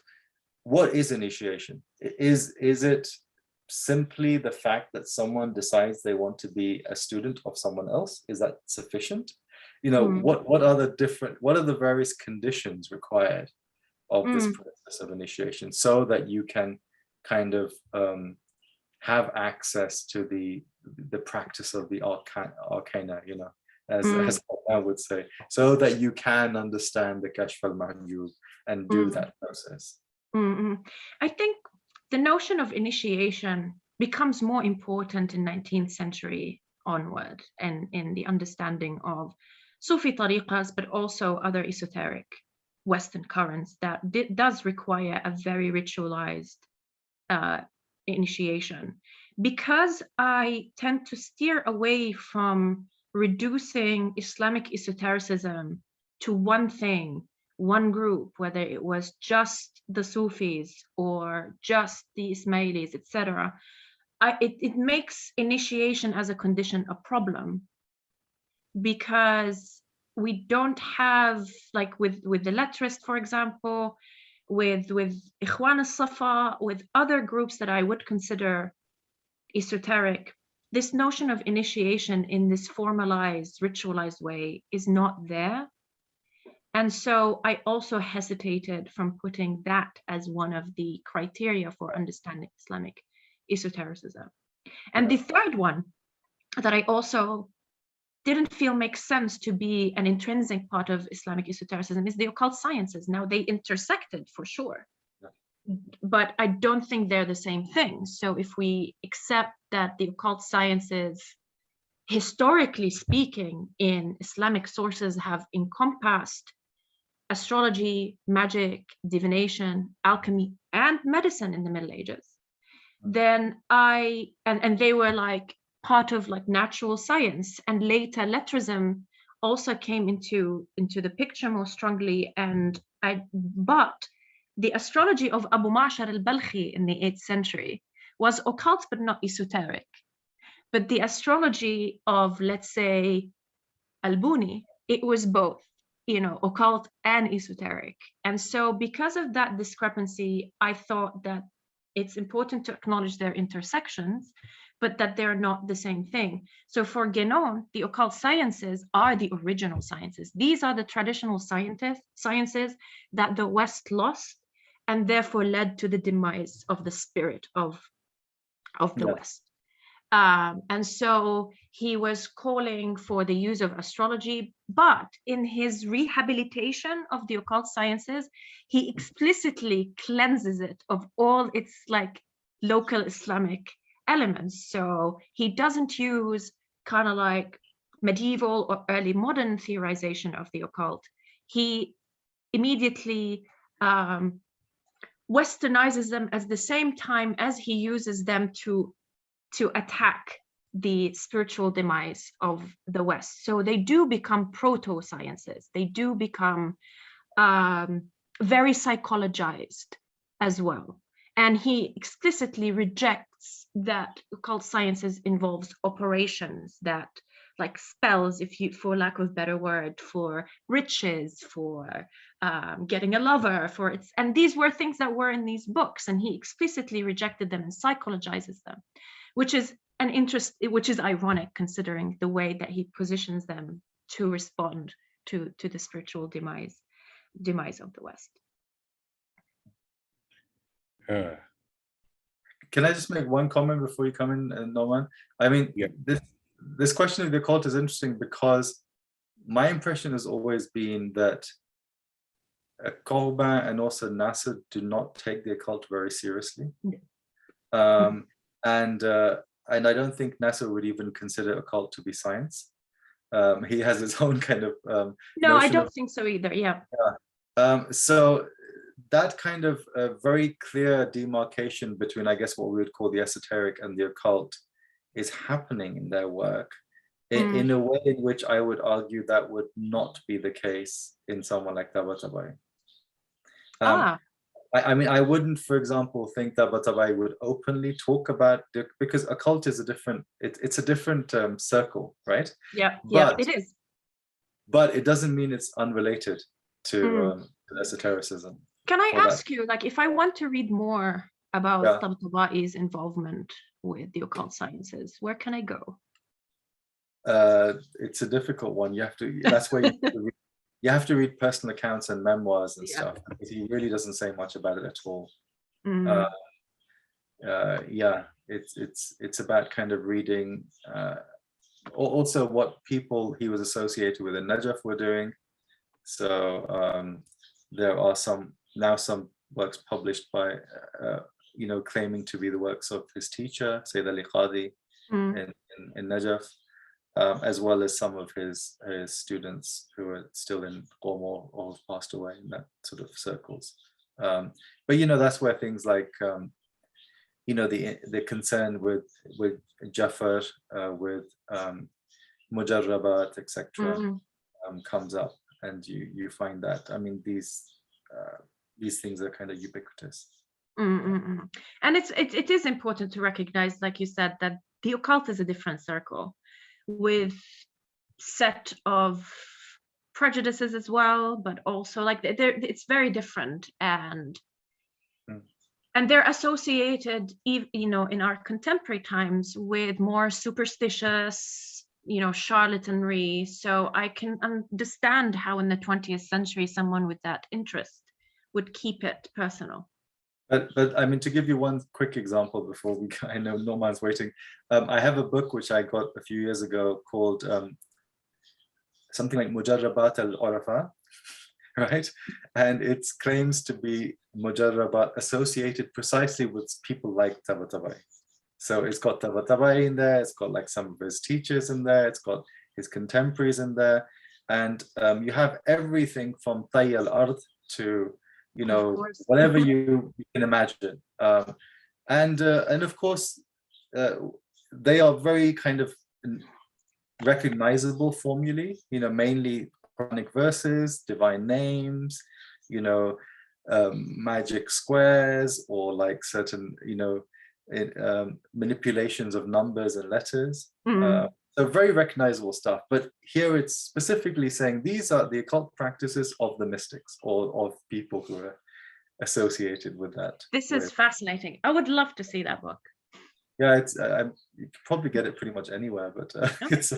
what is initiation? Is it simply the fact that someone decides they want to be a student of someone else? Is that sufficient? You know, what are the various conditions required of this process of initiation so that you can kind of have access to the practice of the arcana, you know, as I would say, so that you can understand the kashf al-mahjub and do that process. I think the notion of initiation becomes more important in 19th century onward, and in the understanding of Sufi tariqas, but also other esoteric Western currents that does require a very ritualized initiation. Because I tend to steer away from reducing Islamic esotericism to one thing, one group, whether it was just the Sufis or just the Ismailis, etc., it makes initiation as a condition a problem, because we don't have, like with the letterist, for example, with Ikhwan al-Safa, with other groups that I would consider esoteric, this notion of initiation in this formalized, ritualized way is not there. And so I also hesitated from putting that as one of the criteria for understanding Islamic esotericism. And the third one that I also didn't feel makes sense to be an intrinsic part of Islamic esotericism is the occult sciences. Now, they intersected for sure, but I don't think they're the same thing. So if we accept that the occult sciences, historically speaking, in Islamic sources have encompassed astrology, magic, divination, alchemy, and medicine in the Middle Ages, then and they were like part of like natural science, and later lettrism also came into the picture more strongly. But the astrology of Abu Ma'shar al-Balkhi in the 8th century was occult but not esoteric. But the astrology of, let's say, Al-Buni, it was both. occult and esoteric. And so because of that discrepancy, I thought that it's important to acknowledge their intersections, but that they're not the same thing. So for Guénon, the occult sciences are the original sciences. These are the traditional sciences that the West lost and therefore led to the demise of the spirit of the West. And so he was calling for the use of astrology, but in his rehabilitation of the occult sciences, he explicitly cleanses it of all its like local Islamic elements. So he doesn't use kind of like medieval or early modern theorization of the occult. He immediately westernizes them at the same time as he uses them to attack the spiritual demise of the West. So they do become proto-sciences. They do become very psychologized as well. And he explicitly rejects that occult sciences involves operations, that like spells, for lack of a better word, for riches, for getting a lover, and these were things that were in these books, and he explicitly rejected them and psychologizes them, which is ironic considering the way that he positions them to respond to the spiritual demise of the West. Can I just make one comment before you come in, Nauman? I mean, this question of the occult is interesting because my impression has always been that Corbin and also Nasir do not take the occult very seriously. And I don't think Nasir would even consider occult to be science. He has his own kind of no, I don't think so either. So that kind of very clear demarcation between, I guess, what we would call the esoteric and the occult is happening in their work in a way in which I would argue that would not be the case in someone like Tabatabai. I mean, I wouldn't, for example, think that Tabatabai would openly talk about because occult is it's a different circle, right? Yeah, it is. But it doesn't mean it's unrelated to esotericism. Can I ask you, like, if I want to read more about Tabatabai's involvement with the occult sciences, where can I go? It's a difficult one. That's where you have to read personal accounts and memoirs and stuff, because he really doesn't say much about it at all. It's about kind of reading also what people he was associated with in Najaf were doing. So there are some works published by claiming to be the works of his teacher, Sayyid Ali Qadi in Najaf, as well as some of his students who are still in Qom or have passed away in that sort of circles. But that's where things like the concern with Jafar, with Mujarrabat, etc., comes up, and you find that, I mean, these things are kind of ubiquitous. And it is important to recognize, like you said, that the occult is a different circle with set of prejudices as well, but also like it's very different, and they're associated, in our contemporary times with more superstitious, charlatanry. So I can understand how in the 20th century someone with that interest would keep it personal. But I mean, to give you one quick example before I know Nauman's waiting. I have a book which I got a few years ago called something like Mujarrabat al-Urafa, right? And it claims to be Mujarrabat associated precisely with people like Tabatabai. So it's got Tabatabai in there, it's got like some of his teachers in there, it's got his contemporaries in there, and you have everything from Tay al-Ard to whatever you can imagine, and of course they are very kind of recognizable formulae, mainly Quranic verses, divine names, magic squares, or like certain manipulations of numbers and letters. So very recognizable stuff. But here it's specifically saying these are the occult practices of the mystics or of people who are associated with that. This is fascinating. I would love to see that book. Yeah, it's you can probably get it pretty much anywhere, but it's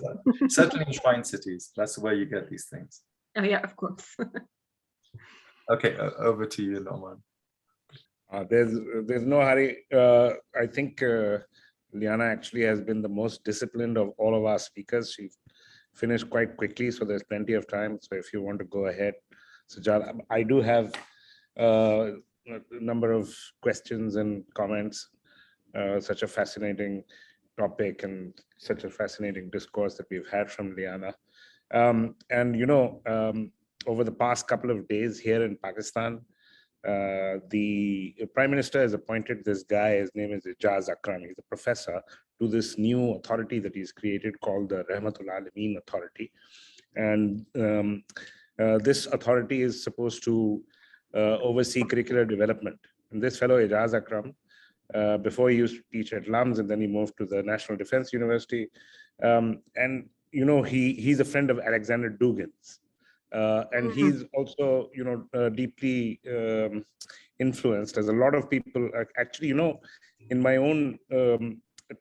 certainly in shrine cities. That's where you get these things. Oh yeah, of course. Okay, over to you, Nauman. There's no hurry. I think Liana actually has been the most disciplined of all of our speakers. She finished quite quickly, so there's plenty of time. So if you want to go ahead, Sajjad, I do have a number of questions and comments. Such a fascinating topic and such a fascinating discourse that we've had from Liana. And over the past couple of days here in Pakistan, the Prime Minister has appointed this guy. His name is Ijaz Akram. He's a professor to this new authority that he's created called the Rahmatul Alameen Authority. And this authority is supposed to oversee curricular development. And this fellow, Ijaz Akram, before he used to teach at LUMS, and then he moved to the National Defense University. And, he's a friend of Alexander Dugin's. And he's also, deeply influenced, as a lot of people actually, in my own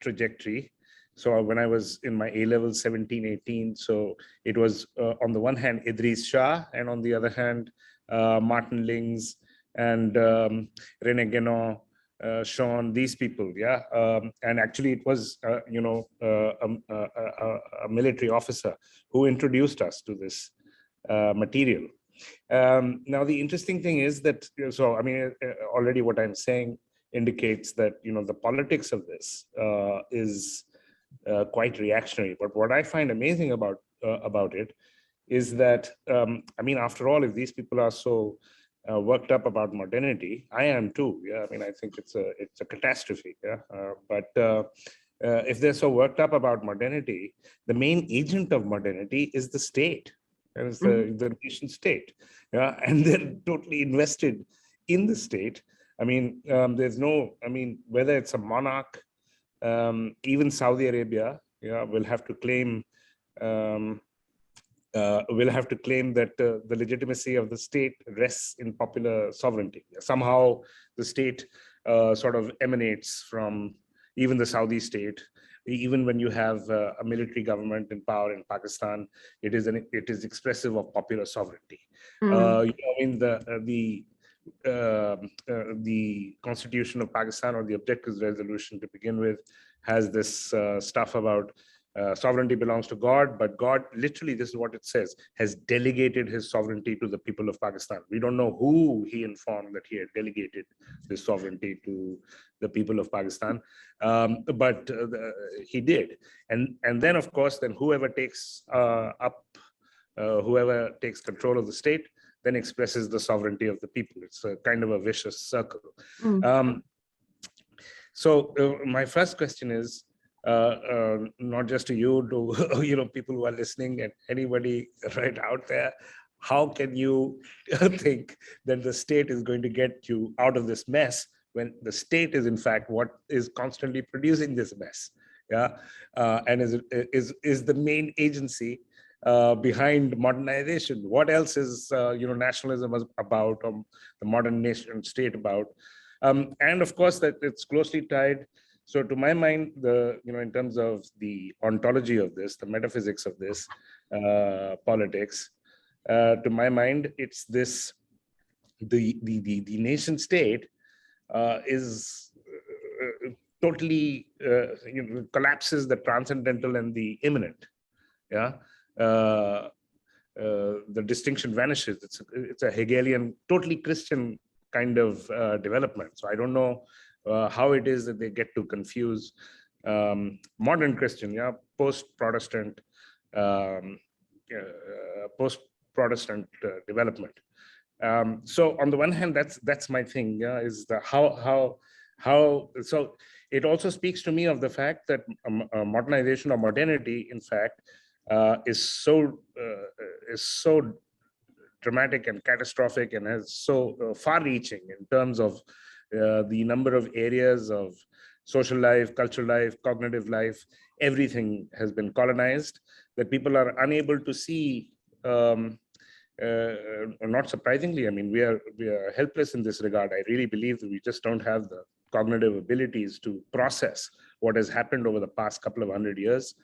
trajectory. So when I was in my A-levels 17, 18, so it was on the one hand, Idris Shah, and on the other hand, Martin Lings and René Guénon, Schuon, these people, yeah. And actually it was, a military officer who introduced us to this material. Now, the interesting thing is that, already what I'm saying indicates that, the politics of this is quite reactionary. But what I find amazing about it is that, after all, if these people are so worked up about modernity, I am too. Yeah, I think it's a catastrophe. Yeah, but if they're so worked up about modernity, the main agent of modernity is the state. And it's the nation state, yeah, and they're totally invested in the state. There's no, whether it's a monarch, even Saudi Arabia, yeah, will have to claim that the legitimacy of the state rests in popular sovereignty. Somehow, the state sort of emanates from even the Saudi state. Even when you have a military government in power in Pakistan, it is expressive of popular sovereignty. The Constitution of Pakistan, or the Objectives Resolution to begin with, has this stuff about sovereignty belongs to God, but God, literally, this is what it says, has delegated his sovereignty to the people of Pakistan. We don't know who he informed that he had delegated this sovereignty to the people of Pakistan, but he did. And then, of course, then whoever takes control of the state then expresses the sovereignty of the people. It's a kind of a vicious circle. So my first question is, not just to you, to people who are listening and anybody right out there, how can you think that the state is going to get you out of this mess when the state is in fact what is constantly producing this mess? Yeah, and is the main agency behind modernization. What else is nationalism about, the modern nation state about? And of course that it's closely tied. So to my mind, in terms of the ontology of this, the metaphysics of this politics, to my mind, it's this: the nation state is totally collapses the transcendental and the immanent. Yeah, the distinction vanishes. It's a Hegelian, totally Christian kind of development. So I don't know how it is that they get to confuse modern Christian, yeah, post-Protestant development. So on the one hand, that's my thing. Yeah, is the how. So it also speaks to me of the fact that modernization or modernity, in fact, is so dramatic and catastrophic, and is so far-reaching in terms of the number of areas of social life, cultural life, cognitive life everything has been colonized, that people are unable to see, not surprisingly, I mean, we are helpless in this regard. I really believe that we just don't have the cognitive abilities to process what has happened over the past couple of 100 years.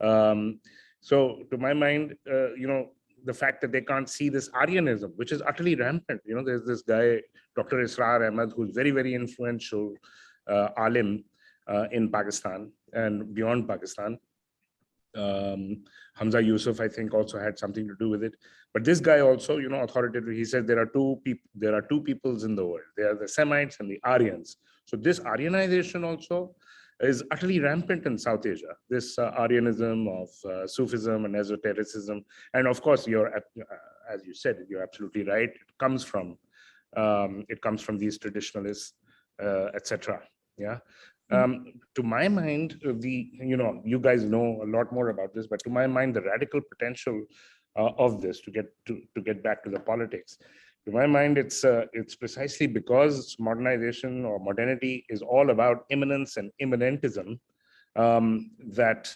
So to my mind, the fact that they can't see this Aryanism, which is utterly rampant. There's this guy, Dr. Israr Ahmad, who's very, very influential alim in Pakistan and beyond Pakistan. Hamza Yusuf, I think, also had something to do with it. But this guy also, authoritatively, he said there are two peoples in the world. They are the Semites and the Aryans. So this Aryanization also is utterly rampant in South Asia. This Aryanism of Sufism and Esotericism, and of course, as you said, you're absolutely right. It comes from these traditionalists, etc. Yeah. To my mind, you guys know a lot more about this, but to my mind, the radical potential of this to get back to the politics, to my mind, it's precisely because modernization or modernity is all about immanence and immanentism, that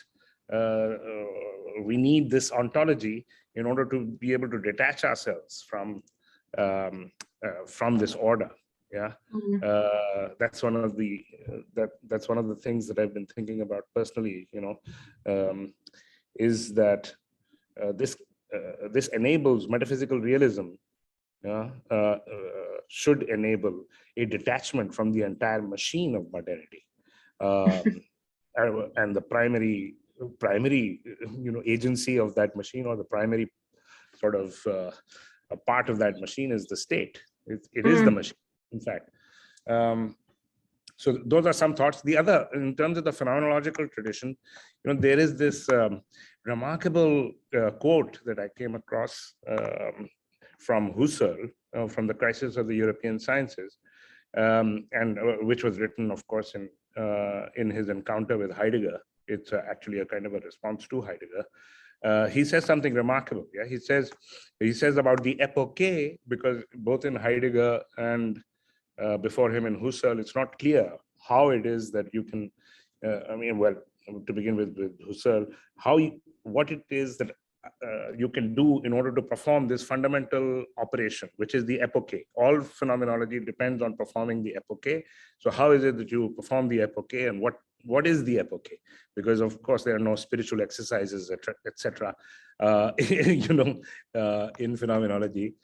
we need this ontology in order to be able to detach ourselves from this order. Yeah, that's one of the things that I've been thinking about personally. Is that this enables metaphysical realism. Should enable a detachment from the entire machine of modernity, and the primary agency of that machine, or the primary sort of a part of that machine, is the state. It is the machine, in fact. So those are some thoughts. The other, in terms of the phenomenological tradition, there is this remarkable quote that I came across from Husserl, from The Crisis of the European Sciences, and which was written, of course, in his encounter with Heidegger. It's actually a kind of a response to Heidegger. He says something remarkable. Yeah, he says about the epoche, because both in Heidegger and before him in Husserl, it's not clear how it is that you can. To begin with Husserl, what it is that you can do in order to perform this fundamental operation, which is the epoche. All phenomenology depends on performing the epoche. So how is it that you perform the epoche, and what is the epoche? Because of course there are no spiritual exercises, etc. In phenomenology.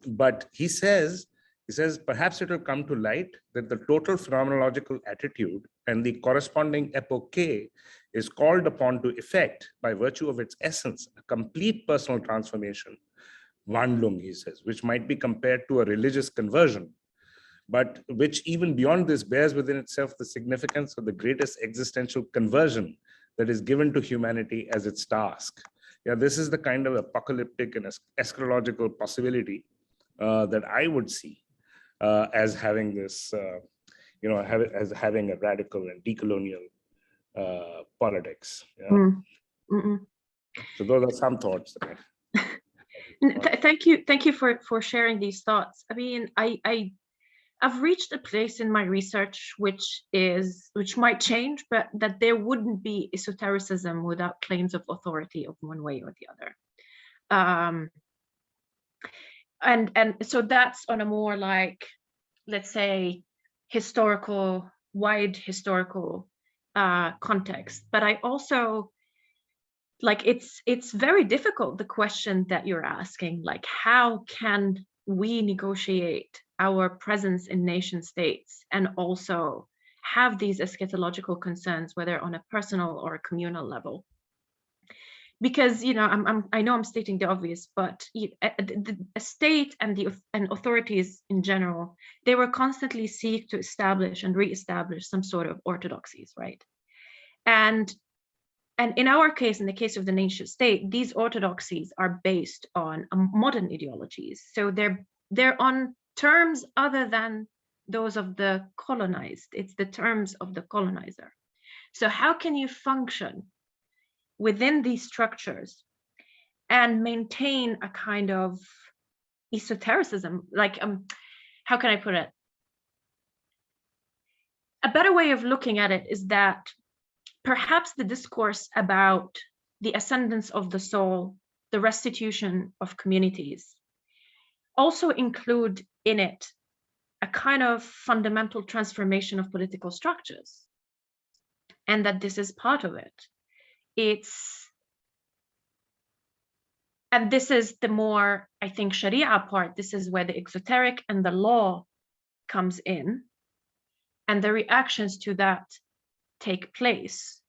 But he says perhaps it will come to light that the total phenomenological attitude and the corresponding epoche is called upon to effect, by virtue of its essence, a complete personal transformation, Wandlung, he says, which might be compared to a religious conversion, but which even beyond this bears within itself the significance of the greatest existential conversion that is given to humanity as its task. Yeah, this is the kind of apocalyptic and eschatological possibility that I would see as having this, as having a radical and decolonial politics. Yeah. So those are some thoughts. Thank you for sharing these thoughts. I mean, I've reached a place in my research which might change, but that there wouldn't be esotericism without claims of authority of one way or the other. And so that's on a more, like, let's say, wide historical context. But I also, like, it's very difficult, the question that you're asking, like, how can we negotiate our presence in nation states and also have these eschatological concerns, whether on a personal or a communal level? Because I know I'm stating the obvious, but the state and authorities in general, they were constantly seek to establish and re-establish some sort of orthodoxies, right? And in our case, in the case of the nation state, these orthodoxies are based on modern ideologies. So they're on terms other than those of the colonized. It's the terms of the colonizer. So how can you function within these structures and maintain a kind of esotericism? Like, how can I put it? A better way of looking at it is that perhaps the discourse about the ascendance of the soul, the restitution of communities, also include in it a kind of fundamental transformation of political structures, and that this is part of it. And this is the more, I think, Sharia part. This is where the exoteric and the law comes in, and the reactions to that take place.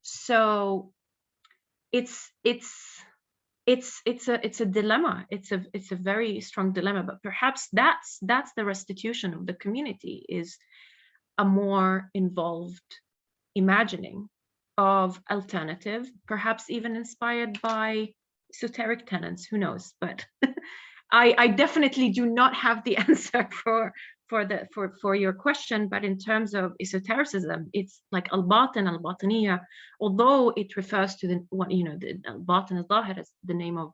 So it's a dilemma. It's a very strong dilemma. But perhaps that's the restitution of the community, is a more involved imagining of alternative, perhaps even inspired by esoteric tenets, who knows? But I definitely do not have the answer for your question. But in terms of esotericism, it's like al-Bāṭin, al-Bāṭiniyya, although it refers to the al-Bāṭin al-Zāhir as the name of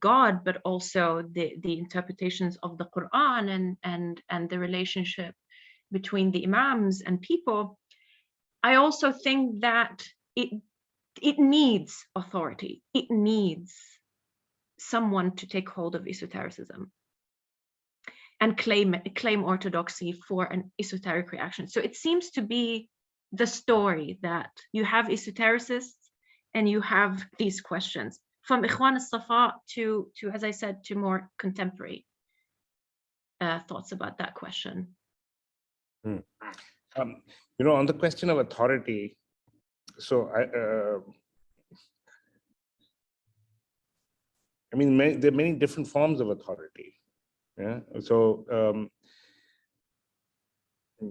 God, but also the interpretations of the Quran and the relationship between the imams and people. I also think that it needs authority. It needs someone to take hold of esotericism and claim orthodoxy for an esoteric reaction. So it seems to be the story that you have esotericists and you have these questions, from Ikhwan al-Safa to, as I said, to more contemporary thoughts about that question. On the question of authority, so there are many different forms of authority. Yeah. So I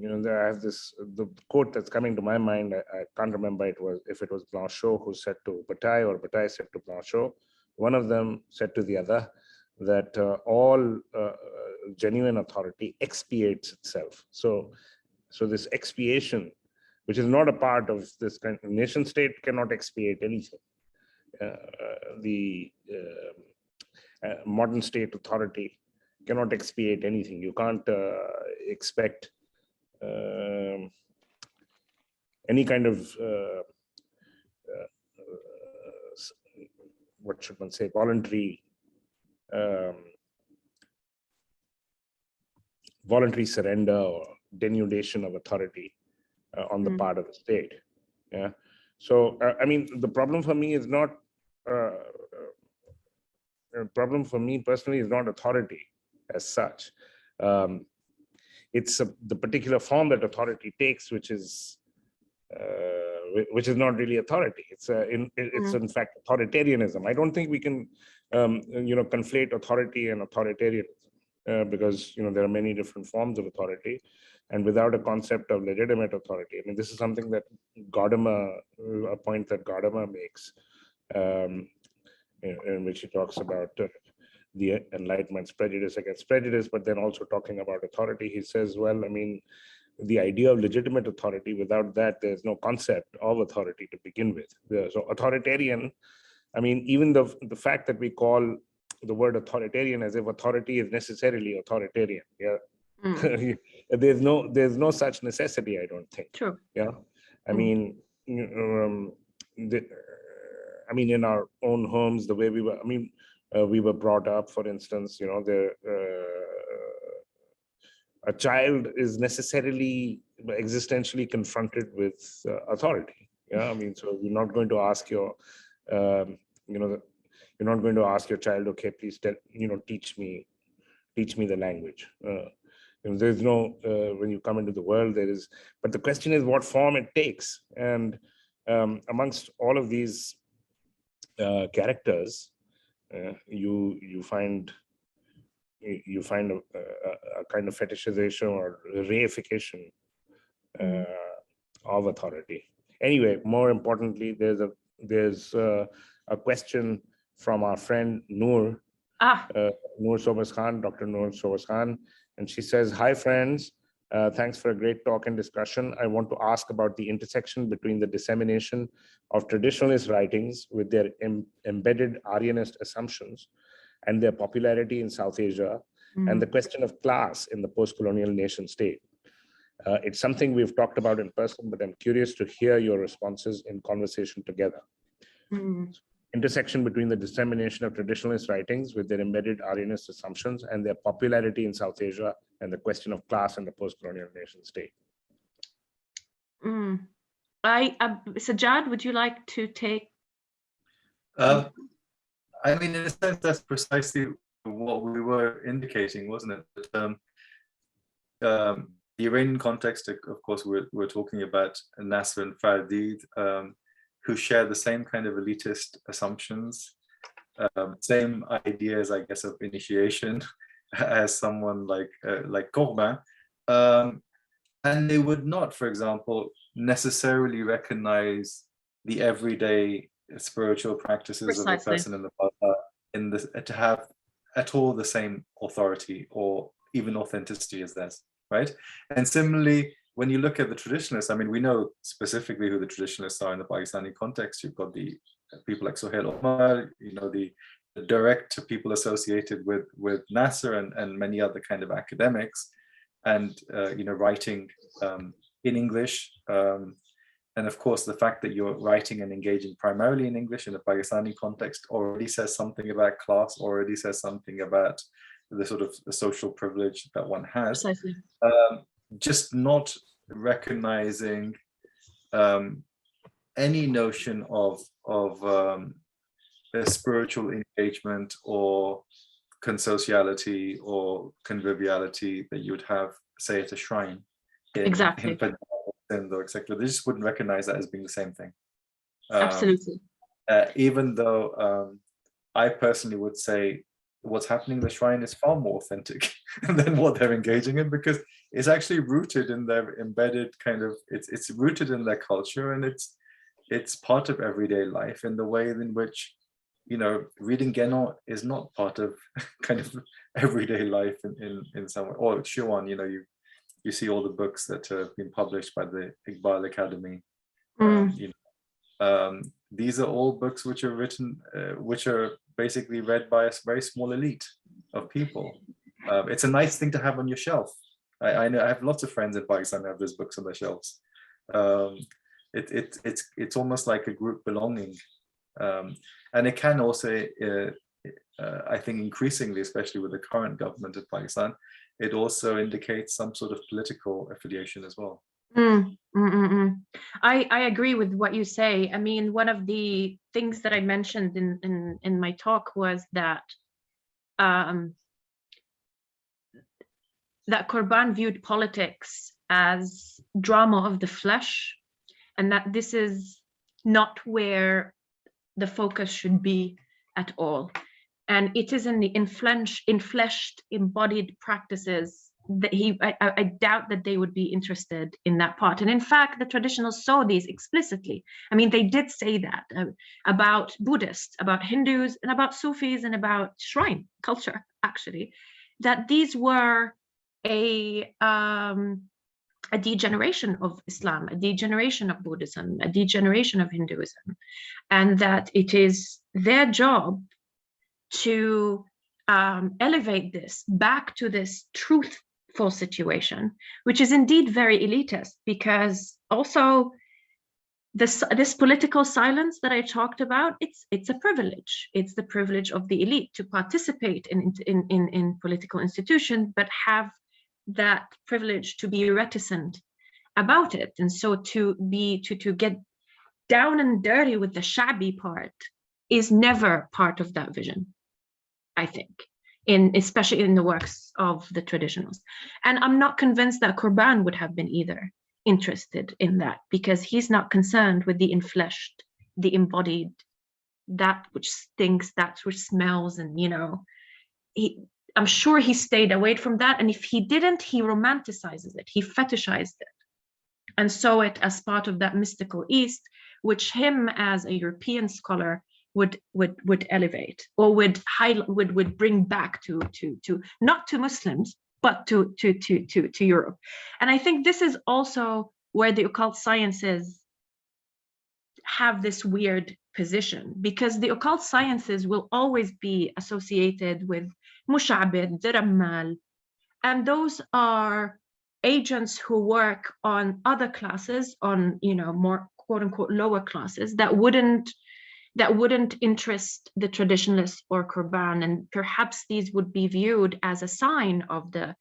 have the quote that's coming to my mind. I can't remember if it was Blanchot who said to Bataille, or Bataille said to Blanchot. One of them said to the other that all genuine authority expiates itself. So this expiation, which is not a part of this kind of nation state, cannot expiate anything. The modern state authority cannot expiate anything. You can't expect any kind of what should one say, voluntary surrender or denudation of authority on the part of the state. Yeah. So the problem for me is not problem for me personally is not authority as such. It's the particular form that authority takes, which is not really authority. It's in fact authoritarianism. I don't think we can conflate authority and authoritarianism because there are many different forms of authority, and without a concept of legitimate authority. This is something that a point that Gadamer makes, in which he talks about the Enlightenment's prejudice against prejudice, but then also talking about authority. He says, well, the idea of legitimate authority, without that, there's no concept of authority to begin with. So authoritarian, even the fact that we call the word authoritarian as if authority is necessarily authoritarian. Yeah. There's no such necessity, I don't think. True. Yeah. In our own homes, the way we were brought up, for instance, a child is necessarily existentially confronted with authority. Yeah, so you're not going to ask your, you're not going to ask your child, okay, please teach me the language. There's no, when you come into the world, there is, but the question is what form it takes. And amongst all of these characters, you find a kind of fetishization or reification of authority. Anyway, more importantly, there's a question from our friend Noor Sobas Khan, Dr. Noor Sobas Khan, and she says, "Hi friends, thanks for a great talk and discussion. I want to ask about the intersection between the dissemination of traditionalist writings with their embedded Aryanist assumptions and their popularity in South Asia, and the question of class in the post-colonial nation state. It's something we've talked about in person, but I'm curious to hear your responses in conversation together. Intersection between the dissemination of traditionalist writings with their embedded Aryanist assumptions and their popularity in South Asia and the question of class in the post-colonial nation state. Sajjad, would you like to take? I mean, in a sense, that's precisely what we were indicating, wasn't it? The Iranian context, of course, we're talking about Nasr and Fardid, who share the same kind of elitist assumptions, same ideas, I guess, of initiation as someone like Corbin. And they would not, for example, necessarily recognize the everyday spiritual practices of a person in the Bāṭa to have at all the same authority or even authenticity as theirs, right? And similarly, when you look at the traditionalists, I mean, we know specifically who the traditionalists are in the Pakistani context. You've got the people like Sohail Omar, you know, the direct people associated with Nasir and many other kind of academics, and you know, writing in English. And of course, the fact that you're writing and engaging primarily in English in the Pakistani context already says something about class, already says something about the sort of the social privilege that one has. Precisely. Just not recognizing any notion of a spiritual engagement or consociality or conviviality that you would have, say, at a shrine in Exeter. They just wouldn't recognize that as being the same thing. Absolutely. Even though I personally would say what's happening in the shrine is far more authentic than what they're engaging in, because it's actually rooted in their embedded kind of, it's rooted in their culture, and it's part of everyday life in the way in which, you know, reading Guénon is not part of kind of everyday life in some way. Or Schuon, you know, you see all the books that have been published by the Iqbal Academy. You know, these are all books which are written, which are basically read by a very small elite of people. It's a nice thing to have on your shelf. I know I have lots of friends in Pakistan who have those books on their shelves. It's almost like a group belonging, and it can also, I think, increasingly, especially with the current government of Pakistan, it also indicates some sort of political affiliation as well. I agree with what you say. I mean, one of the things that I mentioned in my talk was that that Corbin viewed politics as drama of the flesh, and that this is not where the focus should be at all. And it is in the infleshed, embodied practices that I doubt that they would be interested in that part. And in fact, the traditionalists saw these explicitly. I mean, they did say that about Buddhists, about Hindus, and about Sufis, and about shrine culture, actually, that these were a degeneration of Islam, a degeneration of Buddhism, a degeneration of Hinduism, and that it is their job to elevate this back to this truthful situation, which is indeed very elitist, because also this political silence that I talked about, it's a privilege. It's the privilege of the elite to participate in political institutions, but have that privilege to be reticent about it. And so to get down and dirty with the shabby part is never part of that vision, I think, especially in the works of the traditionals. And I'm not convinced that Corbin would have been either interested in that, because he's not concerned with the infleshed, the embodied, that which stinks, that which smells, and, you know, I'm sure he stayed away from that. And if he didn't, he romanticizes it, he fetishized it, and saw it as part of that mystical East, which him as a European scholar would elevate, or would bring back to not to Muslims, but to Europe. And I think this is also where the occult sciences have this weird position, because the occult sciences will always be associated with Mushabid, Rammal, and those are agents who work on other classes, on, you know, more quote unquote lower classes, that wouldn't interest the traditionalists or Corbin, and perhaps these would be viewed as a sign of the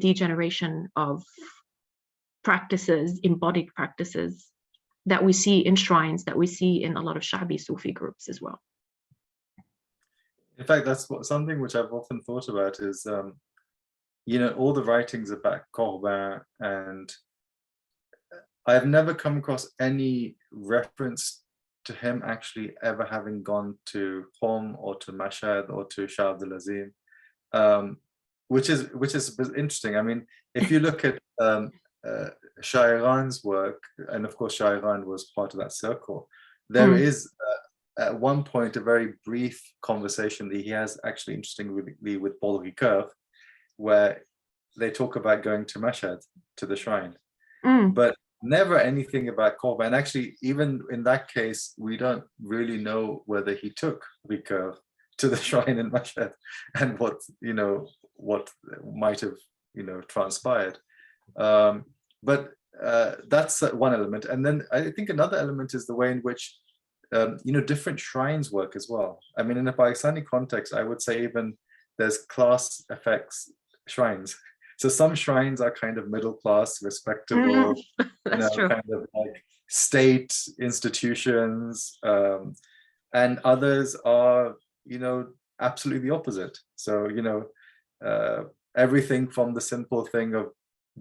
degeneration of practices, embodied practices that we see in shrines, that we see in a lot of Sha'bi Sufi groups as well. In fact, that's something which I've often thought about is, you know, all the writings about Corbin, and I've never come across any reference to him actually ever having gone to Qom or to Mashhad or to Shah Abdul Azim, which is interesting. I mean, if you look at Shah Iran's work, and of course Shah Iran was part of that circle, there is at one point a very brief conversation that he has, actually interestingly, with Paul Ricoeur, where they talk about going to Mashhad, to the shrine, but never anything about Corbin. And actually, even in that case, we don't really know whether he took Ricoeur to the shrine in Mashhad and what might have, you know, transpired. But that's one element. And then I think another element is the way in which, you know, different shrines work as well. I mean, in a Pakistani context, I would say even there's class effects shrines. So some shrines are kind of middle class, respectable, you know, kind of like state institutions, and others are, you know, absolutely the opposite. So, you know, everything from the simple thing of,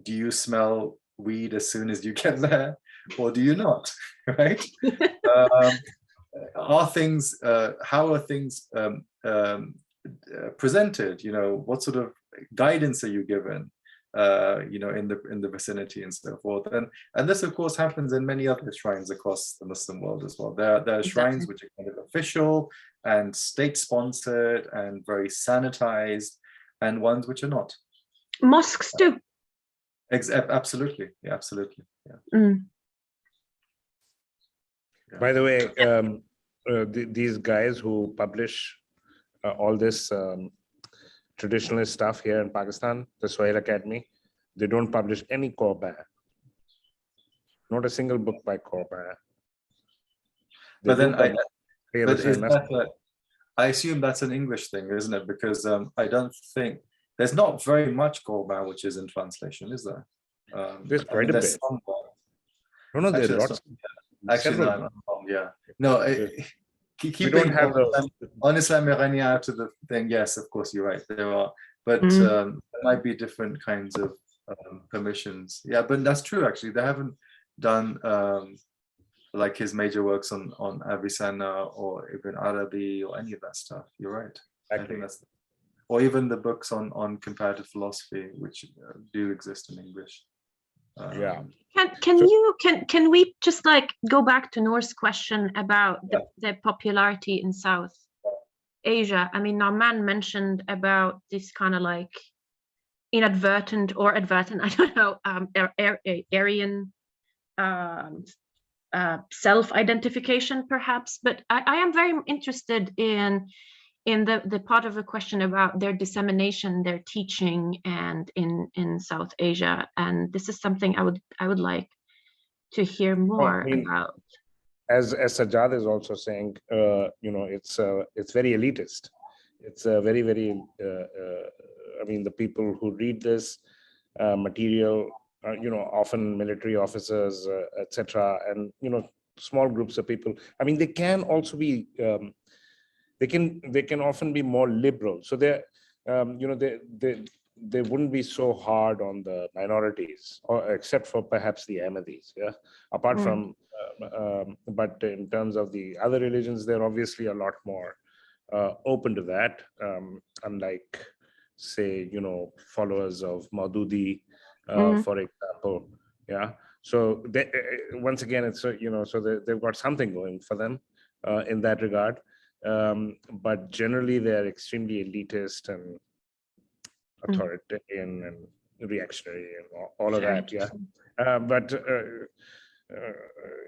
do you smell weed as soon as you get there, or do you not, right? Are things, how are things presented? You know, what sort of guidance are you given, you know, in the vicinity and so forth? And this of course happens in many other shrines across the Muslim world as well. There are shrines which are kind of official and state sponsored and very sanitized, and ones which are not. Mosques too. Absolutely, yeah, absolutely, yeah. By the way, these guys who publish all this traditionalist stuff here in Pakistan, the Sohail Academy, they don't publish any Corbin. Not a single book by Corbin. But then I assume that's an English thing, isn't it? Because I don't think there's not very much Corbin which is in translation, is there? There's quite a bit. No, there's lots. Actually, no, I'm wrong. Yeah, no. Keeping on Islam Iranian out of the thing, yes, of course, you're right. There are, but there might be different kinds of permissions. Yeah, but that's true. Actually, they haven't done like his major works on Avicenna or Ibn Arabi or any of that stuff. You're right. Exactly. I think that's, or even the books on comparative philosophy, which do exist in English. Yeah. Can we just like go back to Noor's question about the popularity in South Asia? I mean, Nauman mentioned about this kind of like inadvertent or advertent, I don't know, Aryan self-identification perhaps, but I am very interested in the part of the question about their dissemination, their teaching, and in South Asia, and this is something I would like to hear more about. As Sajjad is also saying, you know, it's very elitist. It's very, very. I mean, the people who read this material, you know, often military officers, etc., and you know, small groups of people. I mean, they can also be. They can often be more liberal. So they, you know, they wouldn't be so hard on the minorities, or except for perhaps the Ahmadis. Yeah, apart from, but in terms of the other religions, they're obviously a lot more open to that. Unlike, say, you know, followers of Maududi, for example. Yeah. So they, once again, it's you know, so they've got something going for them in that regard. But generally they're extremely elitist and authoritarian and reactionary and all of that. Yeah.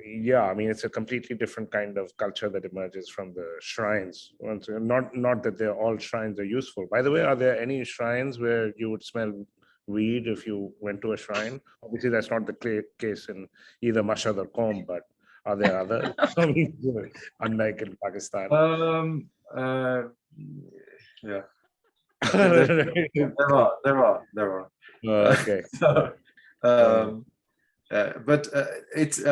Yeah, I mean, it's a completely different kind of culture that emerges from the shrines. Not that they're all shrines are useful. By the way, are there any shrines where you would smell weed if you went to a shrine. Obviously, that's not the case in either Mashhad or Qom, but are there others? Unlike in Pakistan. Yeah. There are. Okay. But it's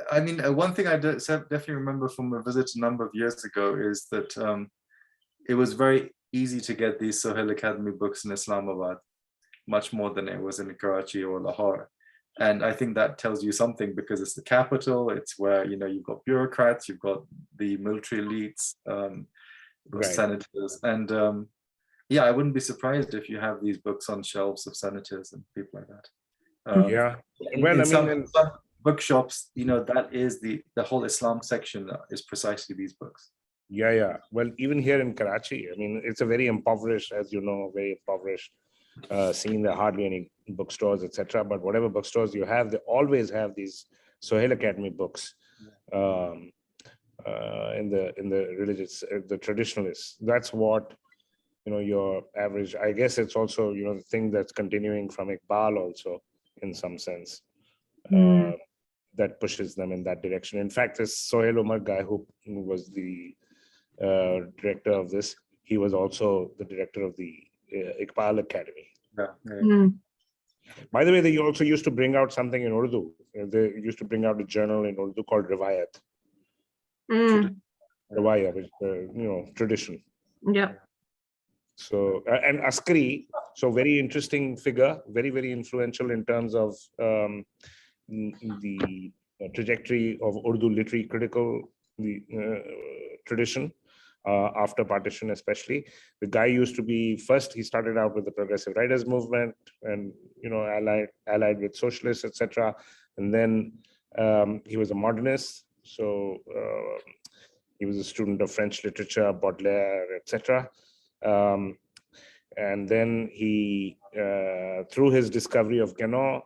I mean, one thing I definitely remember from a visit a number of years ago is that it was very easy to get these Sohail Academy books in Islamabad, much more than it was in Karachi or Lahore. And I think that tells you something, because it's the capital, it's where, you know, you've got bureaucrats, you've got the military elites, you've got senators, and yeah, I wouldn't be surprised if you have these books on shelves of senators and people like that. Yeah. Well, in some bookshops, you know, that is the whole Islam section is precisely these books. Yeah. Well, even here in Karachi, I mean, it's a very impoverished, as you know, very impoverished scene. There are hardly any bookstores, etc. But whatever bookstores you have, they always have these Sohail Academy books in the religious, the traditionalists. That's what, you know, your average. I guess it's also, you know, the thing that's continuing from Iqbal also, in some sense, that pushes them in that direction. In fact, this Sohail Umar guy who was the director of this, he was also the director of the Iqbal Academy. By the way, they also used to bring out something in Urdu. They used to bring out a journal in Urdu called Riwayat. Riwayat, which you know, tradition. Yeah. So, and Askari, so very interesting figure, very, very influential in terms of the trajectory of Urdu literary critical tradition after partition, especially. The guy used to be, first he started out with the progressive writers movement, and, you know, allied with socialists, etc. And then he was a modernist. So he was a student of French literature, Baudelaire, etc. And then he, through his discovery of Guénon,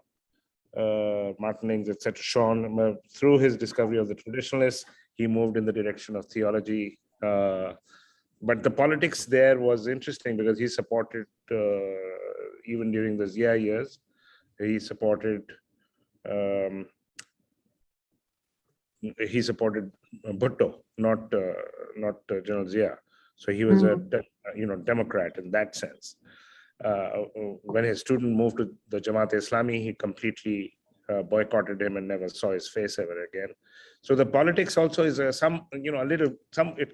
Martinings, etc., Schuon, through his discovery of the traditionalists, he moved in the direction of theology. But the politics there was interesting, because he supported, even during the Zia years, he supported Bhutto, not General Zia. So he was a Democrat in that sense. When his student moved to the Jamaat-e-Islami, he completely boycotted him and never saw his face ever again. So the politics also is it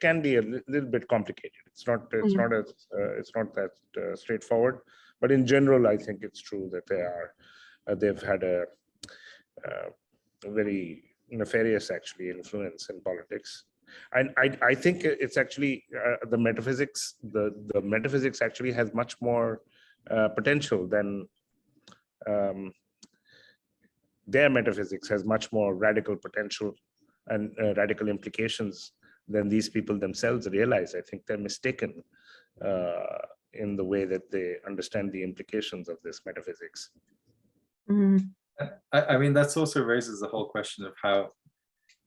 can be a little bit complicated. It's not that straightforward. But in general, I think it's true that they've had a very nefarious, actually, influence in politics. And I think it's actually the metaphysics. The metaphysics actually has much more potential than their metaphysics has much more radical potential and radical implications than these people themselves realize. I think they're mistaken in the way that they understand the implications of this metaphysics. I mean, that also raises the whole question of how,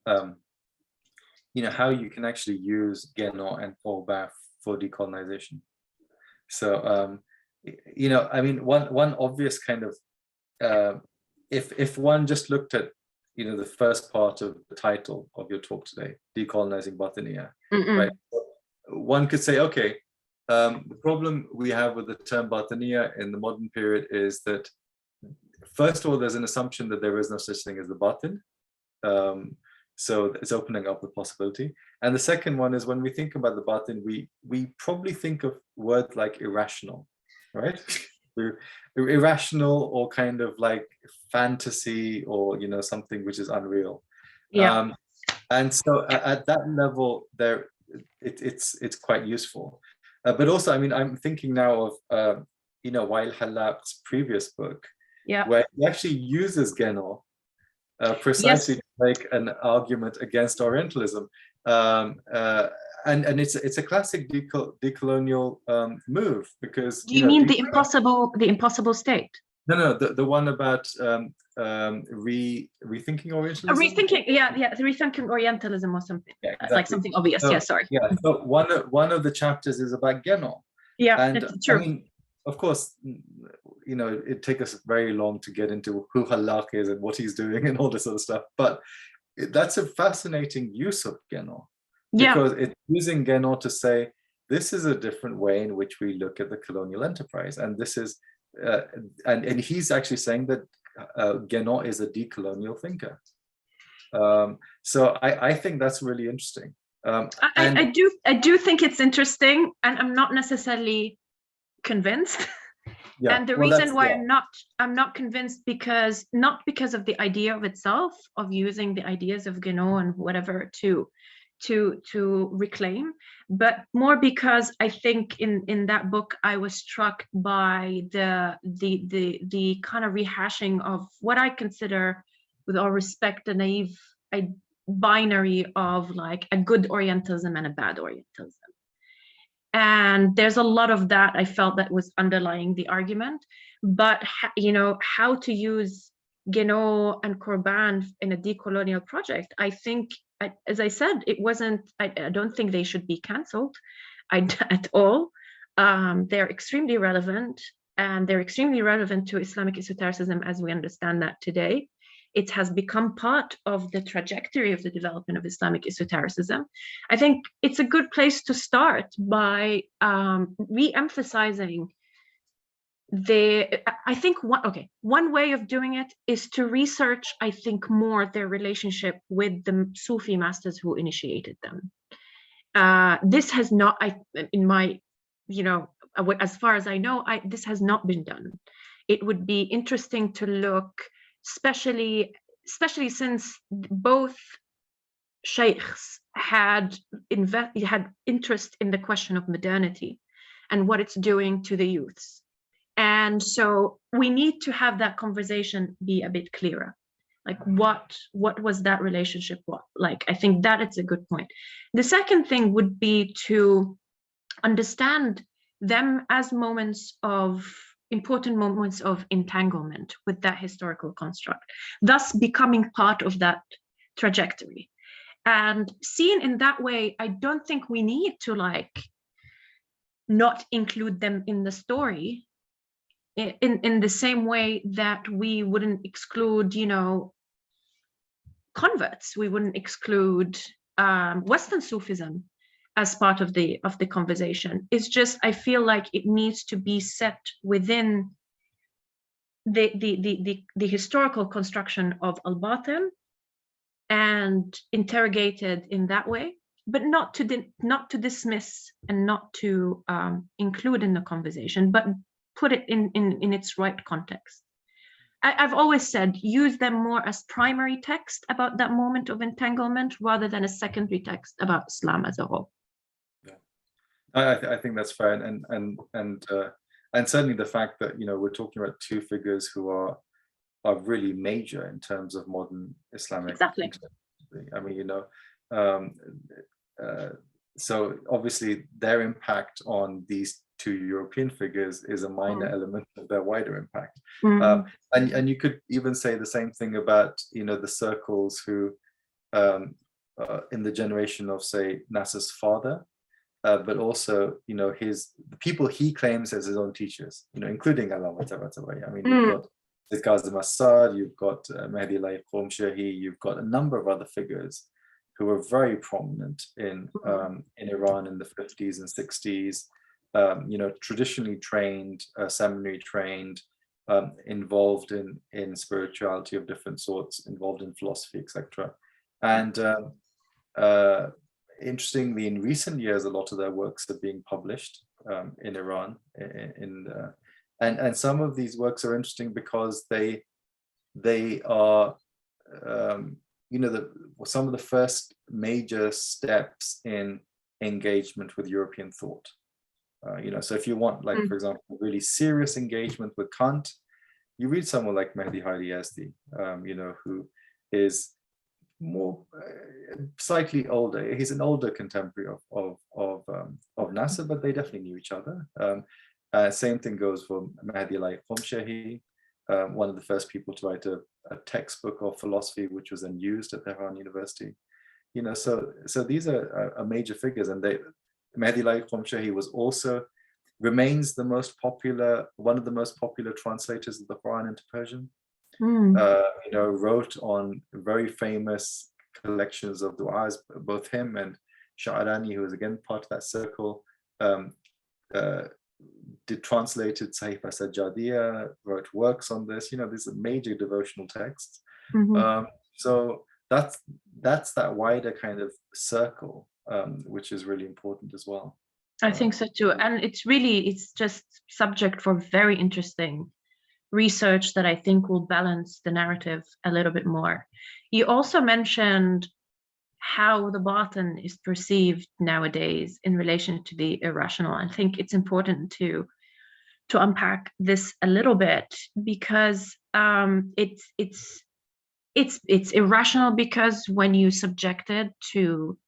how you can actually use Guénon and Corbin for decolonization. So, I mean, one obvious kind of, if one just looked at, the first part of the title of your talk today, Decolonising Bāṭiniyya, right? One could say, okay, the problem we have with the term Bāṭiniyya in the modern period is that, first of all, there's an assumption that there is no such thing as the Bātin. So it's opening up the possibility. And the second one is, when we think about the Bātin, we probably think of words like irrational, right? Irrational, or kind of like fantasy, or something which is unreal. Yeah. And so at that level, it's quite useful. But also, I mean, I'm thinking now of Wael Hallaq's previous book, where he actually uses Guénon precisely to make an argument against Orientalism. And it's a classic decolonial move, because do you mean the impossible state? No, the one about rethinking Orientalism. Rethinking Orientalism or something. Yeah, exactly. Like something obvious. So, sorry. Yeah, so one of the chapters is about Guénon. Yeah, and that's true. I mean, of course, you know, it'd take us very long to get into who Halak is and what he's doing and all this sort of stuff. But that's a fascinating use of Guénon, because it's using Guénon to say, this is a different way in which we look at the colonial enterprise. And this is, and he's actually saying that Guénon is a decolonial thinker. So I think that's really interesting. I do think it's interesting, and I'm not necessarily convinced. Yeah, and the reason why I'm not convinced, because not because of the idea of itself, of using the ideas of Guénon and whatever to reclaim, but more because I think in that book I was struck by the kind of rehashing of what I consider, with all respect, a naive binary of like a good Orientalism and a bad Orientalism. And there's a lot of that I felt that was underlying the argument. But you know, how to use Guénon and Corbin in a decolonial project, I think, as I said, it wasn't, I don't think they should be cancelled at all. They're extremely relevant, and they're extremely relevant to Islamic esotericism as we understand that today. It has become part of the trajectory of the development of Islamic esotericism. I think it's a good place to start by re-emphasizing I think one way of doing it is to research, I think, more their relationship with the Sufi masters who initiated them. This has not, in my, you know, as far as I know, this has not been done. It would be interesting to look, especially since both sheikhs had interest in the question of modernity and what it's doing to the youths. And so we need to have that conversation be a bit clearer. Like what was that relationship like? I think that it's a good point. The second thing would be to understand them as important moments of entanglement with that historical construct, thus becoming part of that trajectory. And seen in that way, I don't think we need to like not include them in the story in the same way that we wouldn't exclude, you know, converts. We wouldn't exclude Western Sufism as part of the conversation. It's just, I feel like it needs to be set within the historical construction of al-Batin and interrogated in that way, but not to dismiss and not to include in the conversation, but put it in its right context. I've always said, use them more as primary text about that moment of entanglement rather than a secondary text about Islam as a whole. Yeah, I think that's fair, and certainly the fact that, you know, we're talking about two figures who are really major in terms of modern Islamic. Exactly. I mean, you know, so obviously their impact on these two European figures is a minor element of their wider impact. And you could even say the same thing about, you know, the circles who, in the generation of, say, Nasr's father, but also, you know, the people he claims as his own teachers, you know, including Allama Tabatabai. I mean, you've got the Kazim Assad, you've got Mahdi Qomshahi, you've got a number of other figures who were very prominent in Iran in the 50s and 60s. You know, traditionally trained, seminary trained, involved in spirituality of different sorts, involved in philosophy, etc. And interestingly, in recent years, a lot of their works are being published in Iran. And some of these works are interesting because they are, you know, some of the first major steps in engagement with European thought. You know, so if you want, like, for example, really serious engagement with Kant, you read someone like Mehdi Haidi Yazdi, you know, who is more slightly older. He's an older contemporary of Nasr, but they definitely knew each other. Same thing goes for Mahdi Qomshahi, one of the first people to write a textbook of philosophy, which was then used at Tehran University. You know, so these are major figures, and Mahdi Qomshahi was also remains the most popular, one of the most popular translators of the Quran into Persian. Wrote on very famous collections of du'as, both him and Sha'arani, who was again part of that circle, translated Sahifa Sajjadiyya, wrote works on this. These are major devotional texts. So that's that wider kind of circle, which is really important as well. I think so too. And it's just subject for very interesting research that I think will balance the narrative a little bit more. You also mentioned how the batin is perceived nowadays in relation to the irrational. I think it's important to unpack this a little bit, because it's irrational because when you subject it to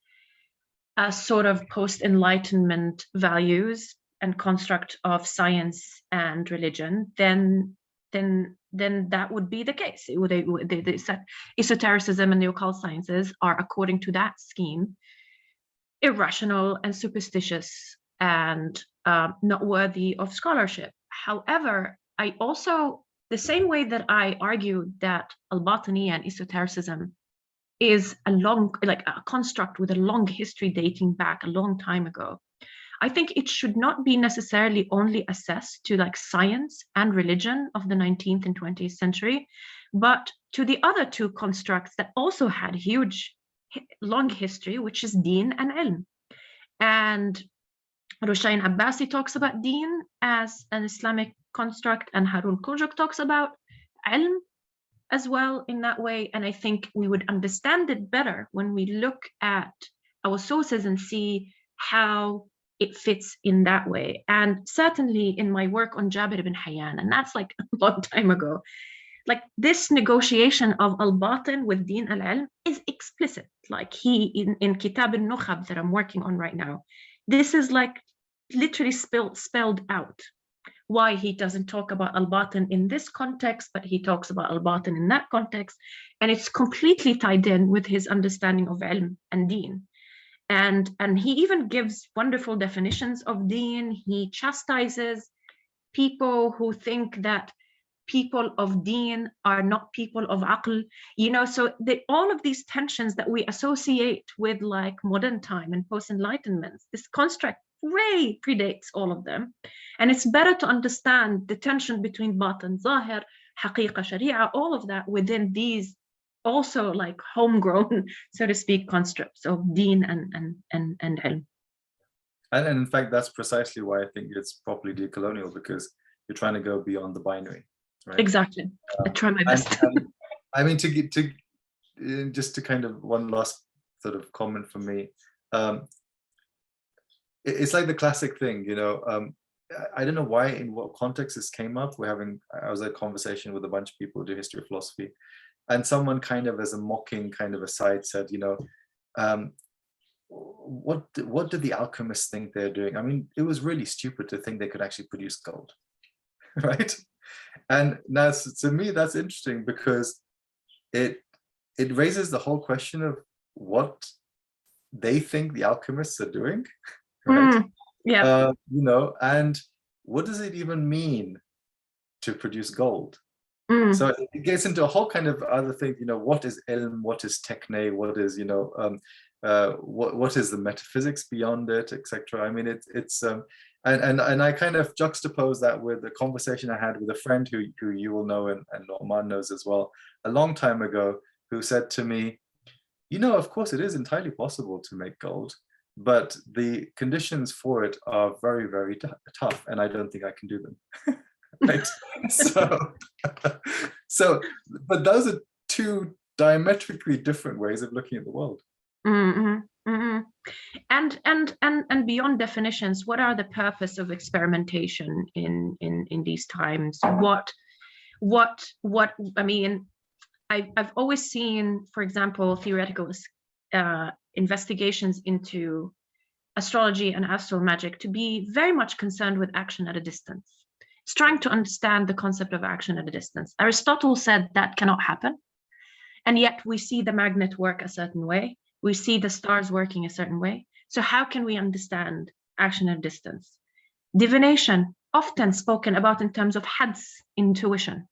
a sort of post-enlightenment values and construct of science and religion, then that would be the case. The esotericism and the occult sciences are, according to that scheme, irrational and superstitious and not worthy of scholarship. However, I also, the same way that I argue that al-Bāṭiniyya and esotericism is a construct with a long history dating back a long time ago, I think it should not be necessarily only assessed to science and religion of the 19th and 20th century, but to the other two constructs that also had long history, which is deen and ilm. And Rushayn Abbasi talks about deen as an Islamic construct, and Harun Kujuk talks about ilm as well in that way. And I think we would understand it better when we look at our sources and see how it fits in that way. And certainly in my work on Jabir ibn Hayyan, and that's a long time ago, this negotiation of al-Batin with Deen al-Ilm is explicit. He in Kitab al-Nukhab that I'm working on right now, this is literally spelled out why he doesn't talk about al-Batin in this context, but he talks about al-Batin in that context. And it's completely tied in with his understanding of ilm and deen. And he even gives wonderful definitions of deen. He chastises people who think that people of deen are not people of aql, so all of these tensions that we associate with modern time and post-enlightenment, this construct way predates all of them. And it's better to understand the tension between batin, zahir, haqiqa, sharia, all of that within these also homegrown, so to speak, constructs of deen and ilm. And in fact, that's precisely why I think it's properly decolonial, because you're trying to go beyond the binary. Right? Exactly. I try my best. I mean, just to kind of one last sort of comment from me. It's like the classic thing, I don't know why, in what context this came up. I was at a conversation with a bunch of people who do history of philosophy, and someone kind of as a mocking kind of aside said, what do the alchemists think they're doing? I mean, it was really stupid to think they could actually produce gold, right? And now, to me, that's interesting, because it raises the whole question of what they think the alchemists are doing, right? Yeah. And what does it even mean to produce gold? So it gets into a whole kind of other thing, what is ilm, what is techne, what is, what is the metaphysics beyond it, etc. I mean, it's and I kind of juxtapose that with the conversation I had with a friend who you will know and Nauman knows as well, a long time ago, who said to me, of course it is entirely possible to make gold, but the conditions for it are very, very tough, and I don't think I can do them. Right? So, but those are two diametrically different ways of looking at the world. And beyond definitions, what are the purpose of experimentation in these times? What I mean, I've always seen, for example, theoretical investigations into astrology and astral magic to be very much concerned with action at a distance. It's trying to understand the concept of action at a distance. Aristotle said that cannot happen. And yet we see the magnet work a certain way. We see the stars working a certain way. So how can we understand action at a distance? Divination, often spoken about in terms of hads, intuition.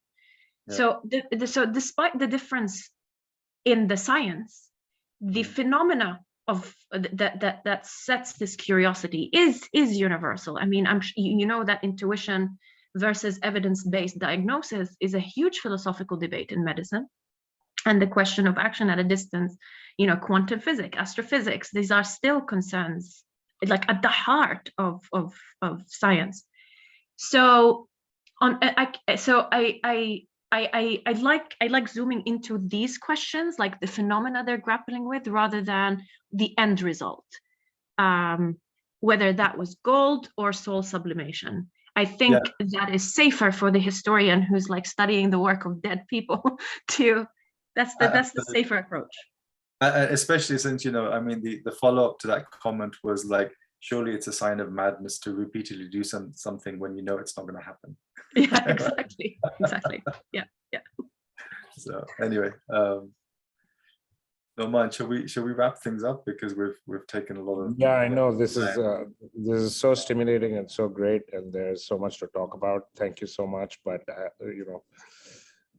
Yeah. So despite the difference in the science, the phenomena of that sets this curiosity is universal. I mean, you know that intuition versus evidence-based diagnosis is a huge philosophical debate in medicine, and the question of action at a distance, you know, quantum physics, astrophysics, these are still concerns like at the heart of science. So I like zooming into these questions, like the phenomena they're grappling with, rather than the end result, whether that was gold or soul sublimation. I think that is safer for the historian who's like studying the work of dead people to, that's the safer approach. Especially since, you know, I mean, the follow-up to that comment was like, surely it's a sign of madness to repeatedly do something when you know it's not going to happen. Yeah, exactly. Exactly. Yeah. So anyway, Nauman, shall we wrap things up, because we've taken a lot of. Yeah, I know this is so stimulating and so great, and there's so much to talk about. Thank you so much, but you know,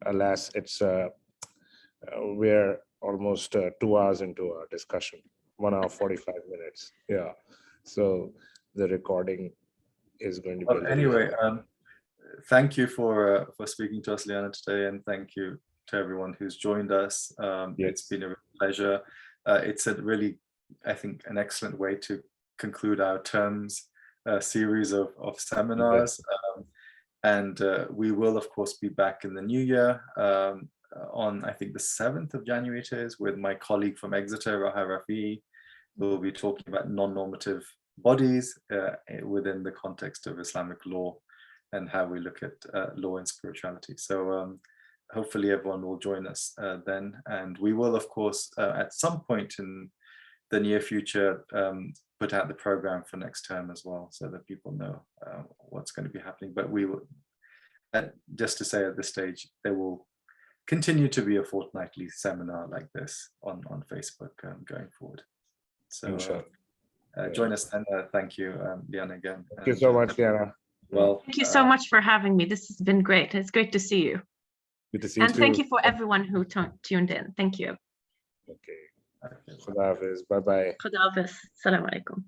alas, it's we're almost 2 hours into our discussion, 1 hour 45 minutes. Yeah, so the recording is going to be. Well, anyway, thank you for speaking to us, Liana, today, and thank you to everyone who's joined us. It's been a pleasure. It's a really, I think, an excellent way to conclude our terms series of seminars. And we will, of course, be back in the new year on, I think, the 7th of January it is, with my colleague from Exeter, Raha Rafi. We'll be talking about non-normative bodies within the context of Islamic law and how we look at law and spirituality. So hopefully everyone will join us then. And we will, of course, at some point in the near future, put out the program for next term as well, so that people know what's going to be happening. But we will, just to say at this stage, there will continue to be a fortnightly seminar like this on Facebook going forward. So join us then. Thank you, Liana, again. Thank you so much, Liana. Well, thank you so much for having me. This has been great. It's great to see you. Good to see you. And thank you for everyone who tuned in. Thank you. Okay. Khuda Hafiz. Bye-bye. Khuda Hafiz. Assalamu alaikum.